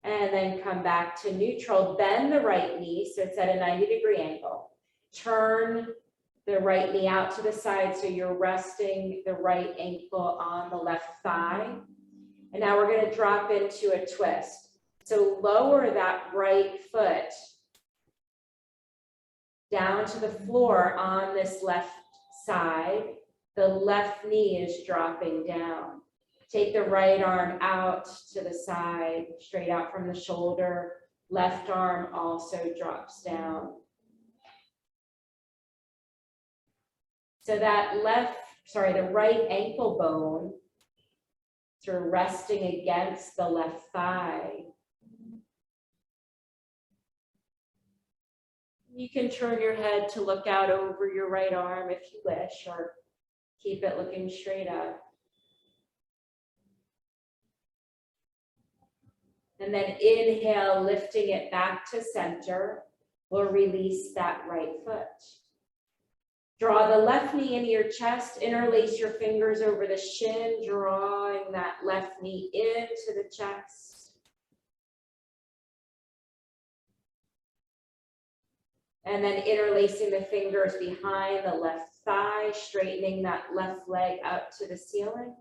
And then come back to neutral, bend the right knee, so it's at a 90-degree angle. Turn the right knee out to the side so you're resting the right ankle on the left thigh. And now we're going to drop into a twist. So lower that right foot down to the floor on this left side. The left knee is dropping down. Take the right arm out to the side, straight out from the shoulder. Left arm also drops down. So that the right ankle bone sort of resting against the left thigh. You can turn your head to look out over your right arm if you wish, or keep it looking straight up. And then inhale, lifting it back to center. We'll release that right foot. Draw the left knee into your chest, interlace your fingers over the shin, drawing that left knee into the chest. And then interlacing the fingers behind the left thigh, straightening that left leg up to the ceiling.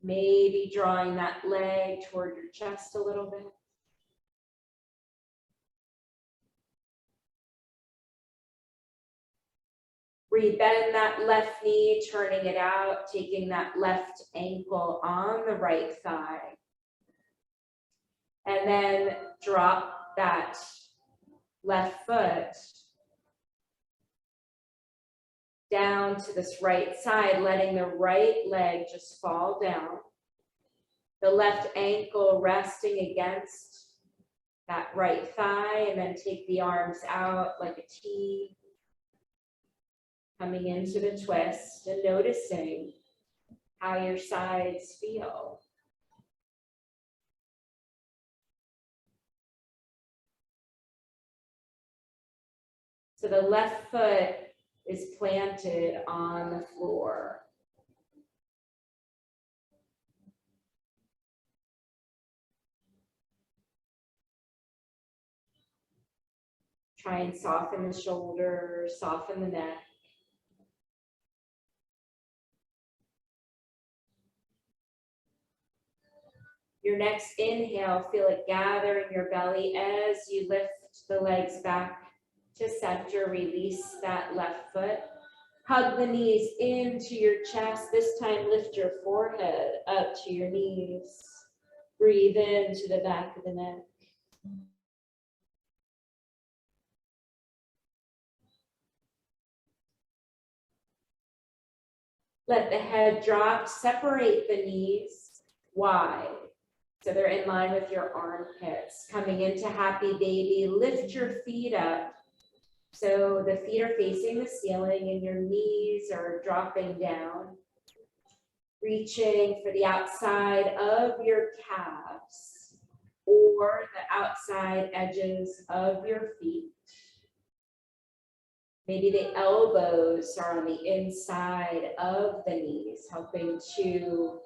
Maybe drawing that leg toward your chest a little bit. Rebend that left knee, turning it out, taking that left ankle on the right thigh. And then drop that left foot down to this right side, letting the right leg just fall down. The left ankle resting against that right thigh, and then take the arms out like a T. Coming into the twist and noticing how your sides feel. So the left foot is planted on the floor. Try and soften the shoulders, soften the neck. Your next inhale, feel it gather in your belly as you lift the legs back to center. Release that left foot. Hug the knees into your chest. This time, lift your forehead up to your knees. Breathe into the back of the neck. Let the head drop. Separate the knees wide, so they're in line with your armpits. Coming into happy baby, lift your feet up. So the feet are facing the ceiling and your knees are dropping down. Reaching for the outside of your calves or the outside edges of your feet. Maybe the elbows are on the inside of the knees, helping to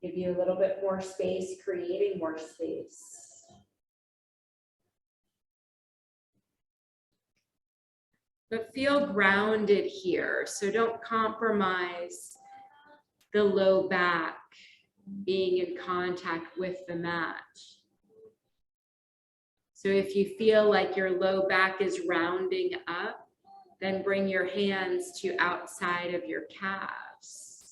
give you a little bit more space, creating more space. But feel grounded here, so don't compromise the low back being in contact with the mat. So if you feel like your low back is rounding up, then bring your hands to outside of your calves.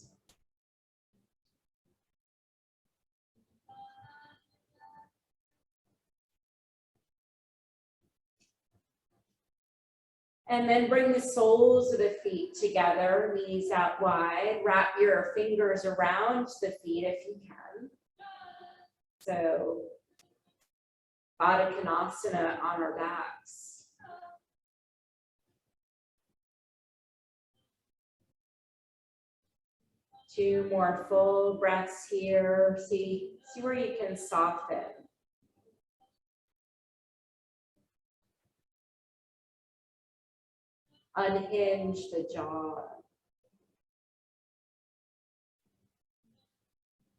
And then bring the soles of the feet together, knees out wide. Wrap your fingers around the feet if you can. So Baddha Konasana on our backs. Two more full breaths here. See where you can soften. Unhinge the jaw.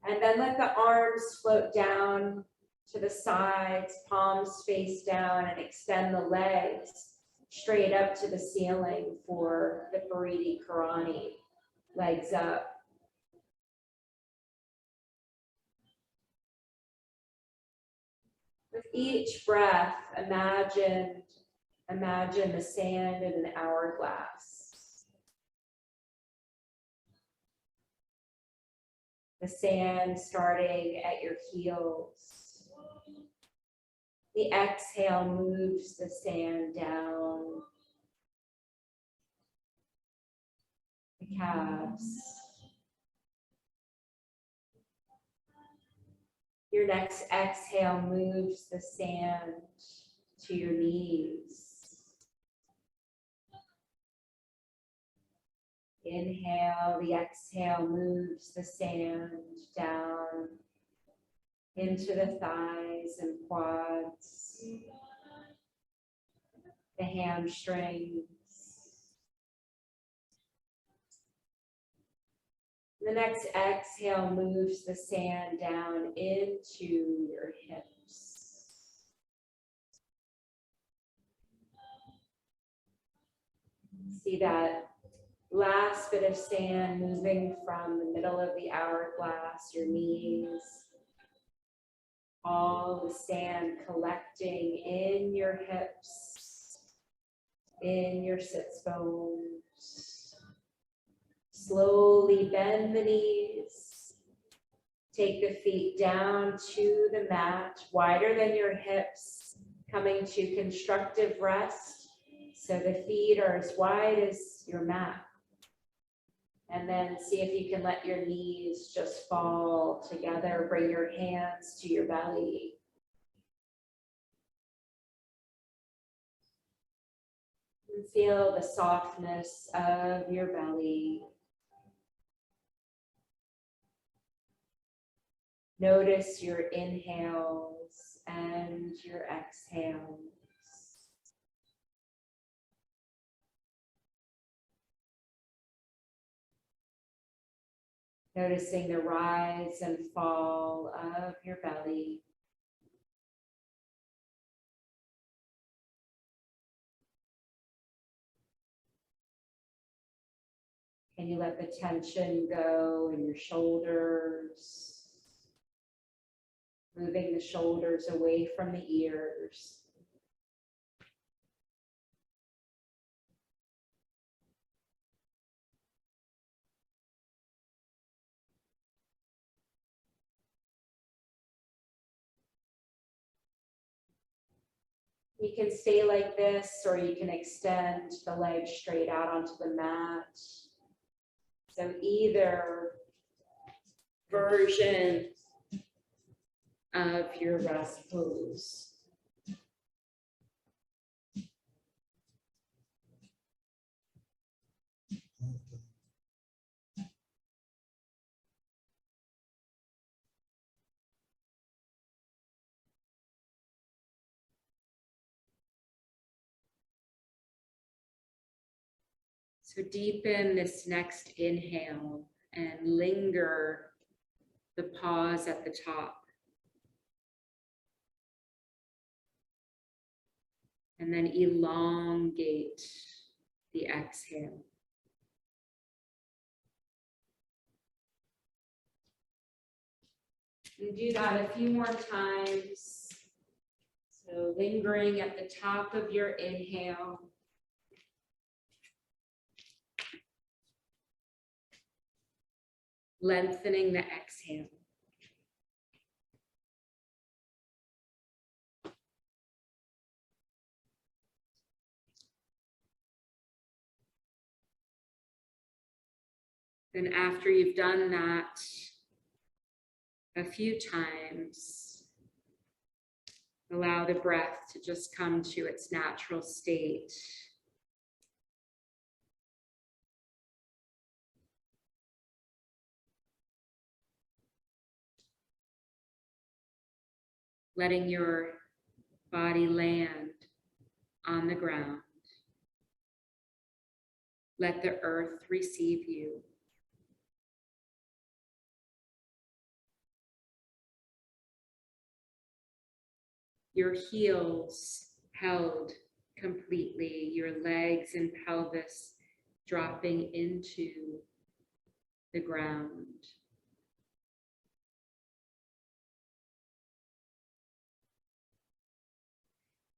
And then let the arms float down to the sides, palms face down, and extend the legs straight up to the ceiling for the Pariti Karani, legs up. With each breath, imagine the sand in an hourglass. The sand starting at your heels. The exhale moves the sand down the calves. Your next exhale moves the sand to your knees. Inhale, the exhale moves the sand down into the thighs and quads, the hamstrings. The next exhale moves the sand down into your hips. See that last bit of sand moving from the middle of the hourglass, your knees. All the sand collecting in your hips, in your sits bones. Slowly bend the knees. Take the feet down to the mat, wider than your hips, coming to constructive rest. So the feet are as wide as your mat. And then see if you can let your knees just fall together. Bring your hands to your belly. And feel the softness of your belly. Notice your inhales and your exhales. Noticing the rise and fall of your belly. Can you let the tension go in your shoulders? Moving the shoulders away from the ears. You can stay like this, or you can extend the legs straight out onto the mat. So either version of your rest pose. So deepen this next inhale and linger the pause at the top. And then elongate the exhale. And do that a few more times. So lingering at the top of your inhale. Lengthening the exhale. Then after you've done that a few times, Allow the breath to just come to its natural state. Letting your body land on the ground. Let the earth receive you. Your heels held completely, your legs and pelvis dropping into the ground.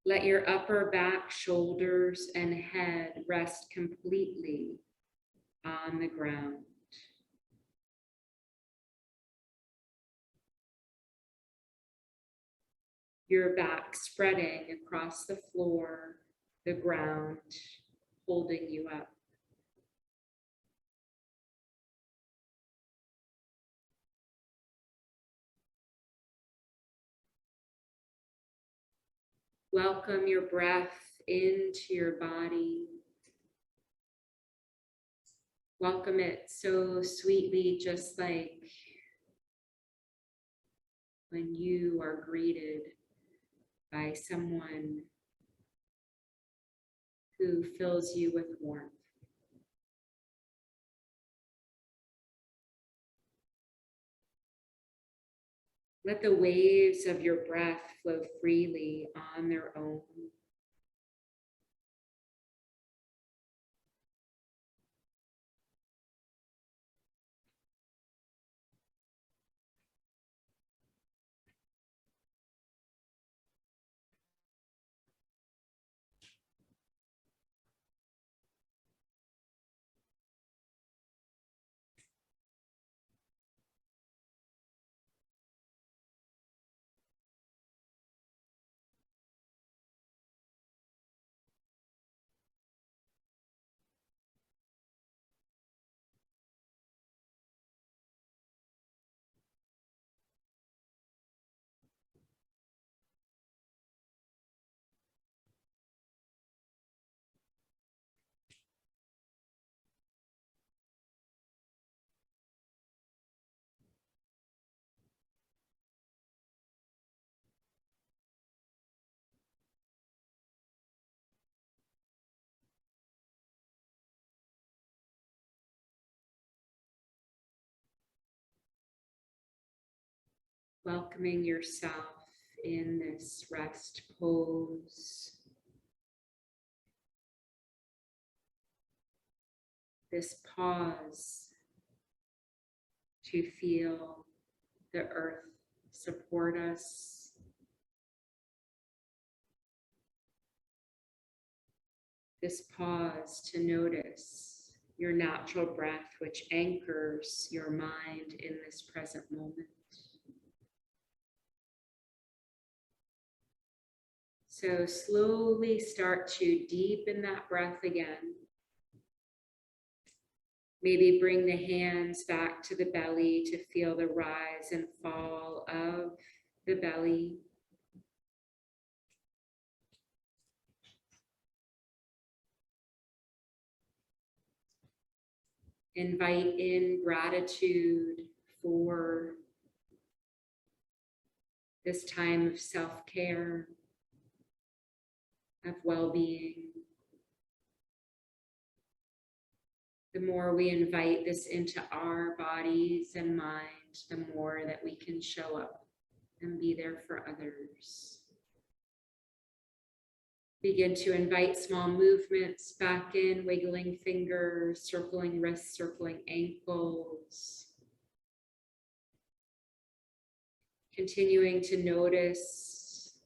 Let your upper back, shoulders, and head rest completely on the ground. Your back spreading across the floor, the ground, holding you up. Welcome your breath into your body. Welcome it so sweetly, just like when you are greeted by someone who fills you with warmth. Let the waves of your breath flow freely on their own. Welcoming yourself in this rest pose. This pause to feel the earth support us. This pause to notice your natural breath, which anchors your mind in this present moment. So slowly start to deepen that breath again. Maybe bring the hands back to the belly to feel the rise and fall of the belly. Invite in gratitude for this time of self-care, of well-being. The more we invite this into our bodies and mind, the more that we can show up and be there for others. Begin to invite small movements back in, wiggling fingers, circling wrists, circling ankles. Continuing to notice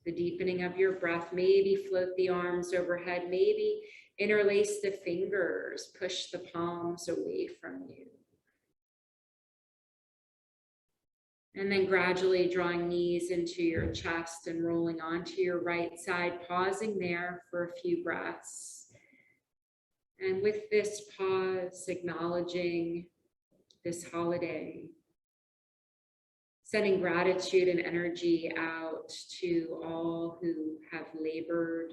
the deepening of your breath. Maybe float the arms overhead, maybe interlace the fingers, push the palms away from you. And then gradually drawing knees into your chest and rolling onto your right side, pausing there for a few breaths. And with this pause, acknowledging this holiday, sending gratitude and energy out to all who have labored.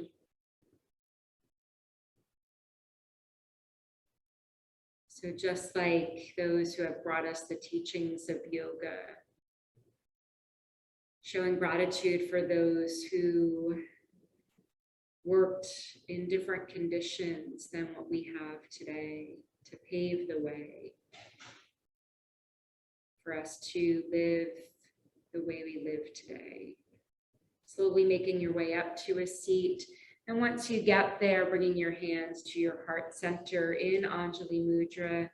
So just like those who have brought us the teachings of yoga, showing gratitude for those who worked in different conditions than what we have today to pave the way for us to live the way we live today. Slowly making your way up to a seat. And once you get there, bringing your hands to your heart center in Anjali Mudra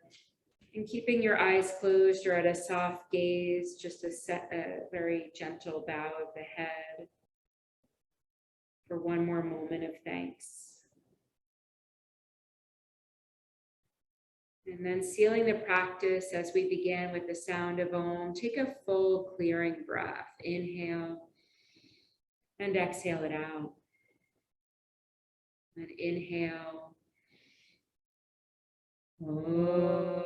and keeping your eyes closed or at a soft gaze, just a very gentle bow of the head for one more moment of thanks. And then sealing the practice as we begin with the sound of Om, take a full clearing breath. Inhale and exhale it out. And inhale. Om.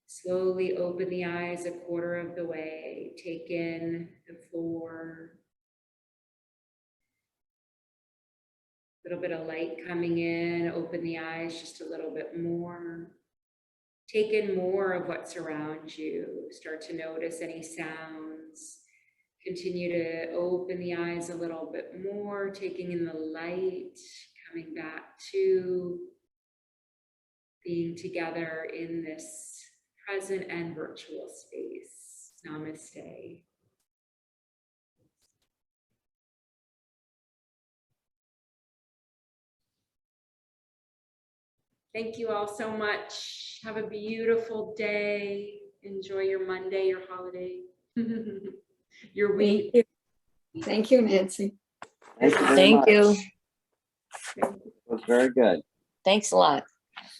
Slowly open the eyes a quarter of the way. Take in the floor. A little bit of light coming in. Open the eyes just a little bit more. Take in more of what's around you. Start to notice any sounds. Continue to open the eyes a little bit more, taking in the light, coming back to being together in this present and virtual space. Namaste. Thank you all so much. Have a beautiful day. Enjoy your Monday, your holiday, your week. Thank you, Nancy. Thank you very Thank much. you. It was very good. Thanks a lot.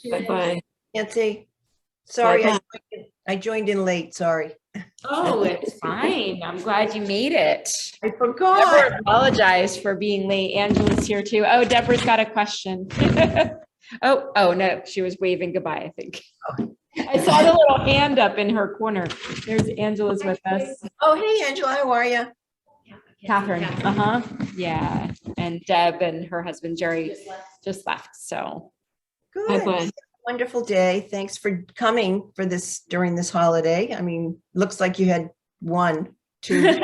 Bye-bye. Nancy, sorry, I joined in late, sorry. Oh, it's fine. I'm glad you made it. I forgot. Deborah apologize for being late. Angela's here too. Oh, Deborah's got a question. Oh no, she was waving goodbye, I think. I saw the little hand up in her corner. There's Angela's with us. Oh, hey, Angela, how are you? Catherine, yeah. And Deb and her husband Jerry just left, so. Good. Wonderful day. Thanks for coming for this during this holiday. I mean, looks like you had 1, 2.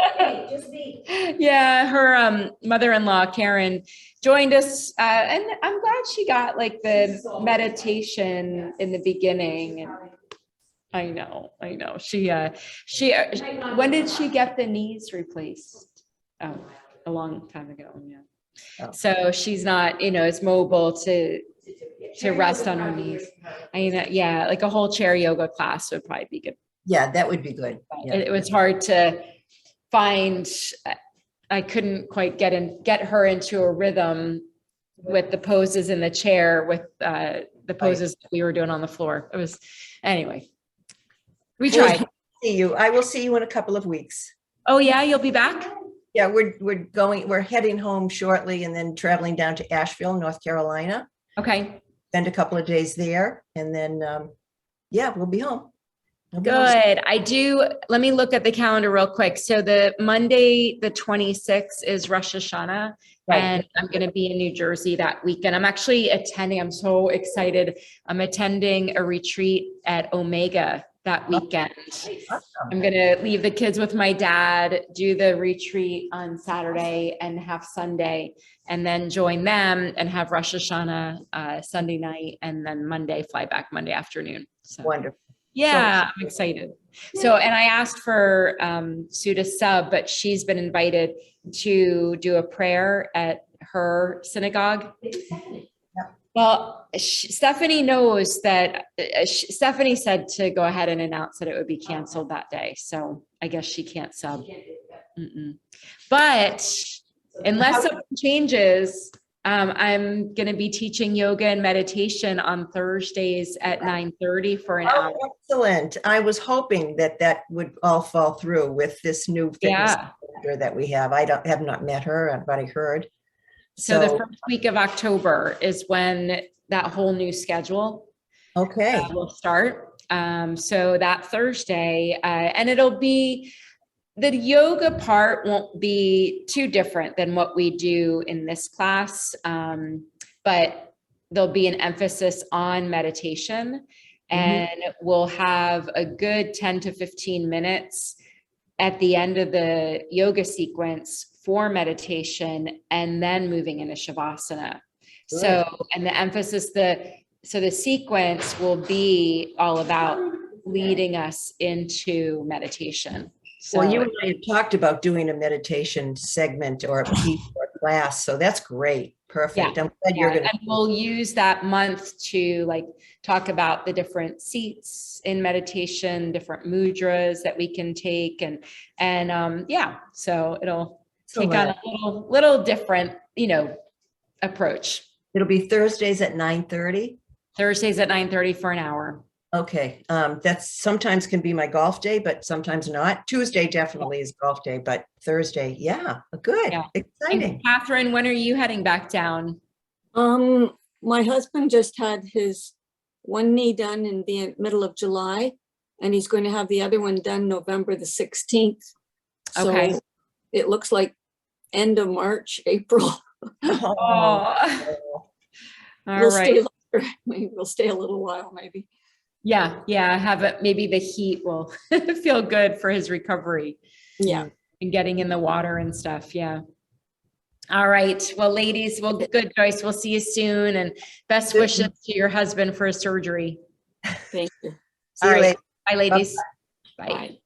Yeah, her mother-in-law Karen joined us, and I'm glad she got like the meditation in the beginning. And I know. She when did she get the knees replaced? Oh, a long time ago. Yeah. Oh. So she's not, as mobile to rest on her knees. Yeah, like a whole chair yoga class would probably be good. Yeah, that would be good. Yeah. It was hard to find. I couldn't quite get her into a rhythm with the poses in the chair with the poses that we were doing on the floor. It was, anyway, we Well, tried. See you. I will see you in a couple of weeks. Oh yeah, you'll be back? Yeah, we're heading home shortly and then traveling down to Asheville, North Carolina. Okay, Spend a couple of days there and then, yeah, we'll be home. good. Let me look at the calendar real quick. So the Monday, the 26th is Rosh Hashanah. Right. And I'm going to be in New Jersey that weekend. I'm actually attending, I'm so excited. I'm attending a retreat at Omega that weekend. I'm going to leave the kids with my dad, do the retreat on Saturday and have Sunday, and then join them and have Rosh Hashanah Sunday night, and then Monday, fly back Monday afternoon. So Wonderful. yeah, I'm excited. So, and I asked for Sue to sub, but she's been invited to do a prayer at her synagogue. Well, Stephanie knows that Stephanie said to go ahead and announce that it would be canceled that day. So I guess she can't sub. But unless something changes, I'm going to be teaching yoga and meditation on Thursdays at 9:30 for an hour. Oh, excellent. I was hoping that would all fall through with this new fitness Yeah. instructor that we have. Have not met her, but I heard. So the So, first week of October is when that whole new schedule okay, will start. So that Thursday, and it'll be, the yoga part won't be too different than what we do in this class. But there'll be an emphasis on meditation, and we'll have a good 10 to 15 minutes at the end of the yoga sequence for meditation, and then moving into Shavasana. So, and the emphasis, so the sequence will be all about leading us into meditation. So well, you and I had talked about doing a meditation segment or a piece or a class, so that's great. Perfect. I'm glad you're yeah, gonna, and we'll use that month to like talk about the different seats in meditation, different mudras that we can take, and yeah, so it'll take on a little different, approach. it'll be Thursdays at 9:30. Thursdays at 9:30 for an hour. Okay, that's sometimes can be my golf day, but sometimes not. Tuesday definitely is golf day, but Thursday, yeah, good, Yeah. exciting. And Catherine, when are you heading back down? My husband just had his one knee done in the middle of July, and he's going to have the other one done November the 16th. Okay. So it looks like end of March, April. Oh, All We'll right. stay longer. Maybe we'll stay a little while, maybe. Yeah. Have it. Maybe the heat will feel good for his recovery Yeah. and getting in the water and stuff. Yeah. All right. Well, ladies, well, good, Joyce. We'll see you soon, and best Good. wishes to your husband for his surgery. Thank you. See All you right. later. Bye, ladies. Bye. Bye.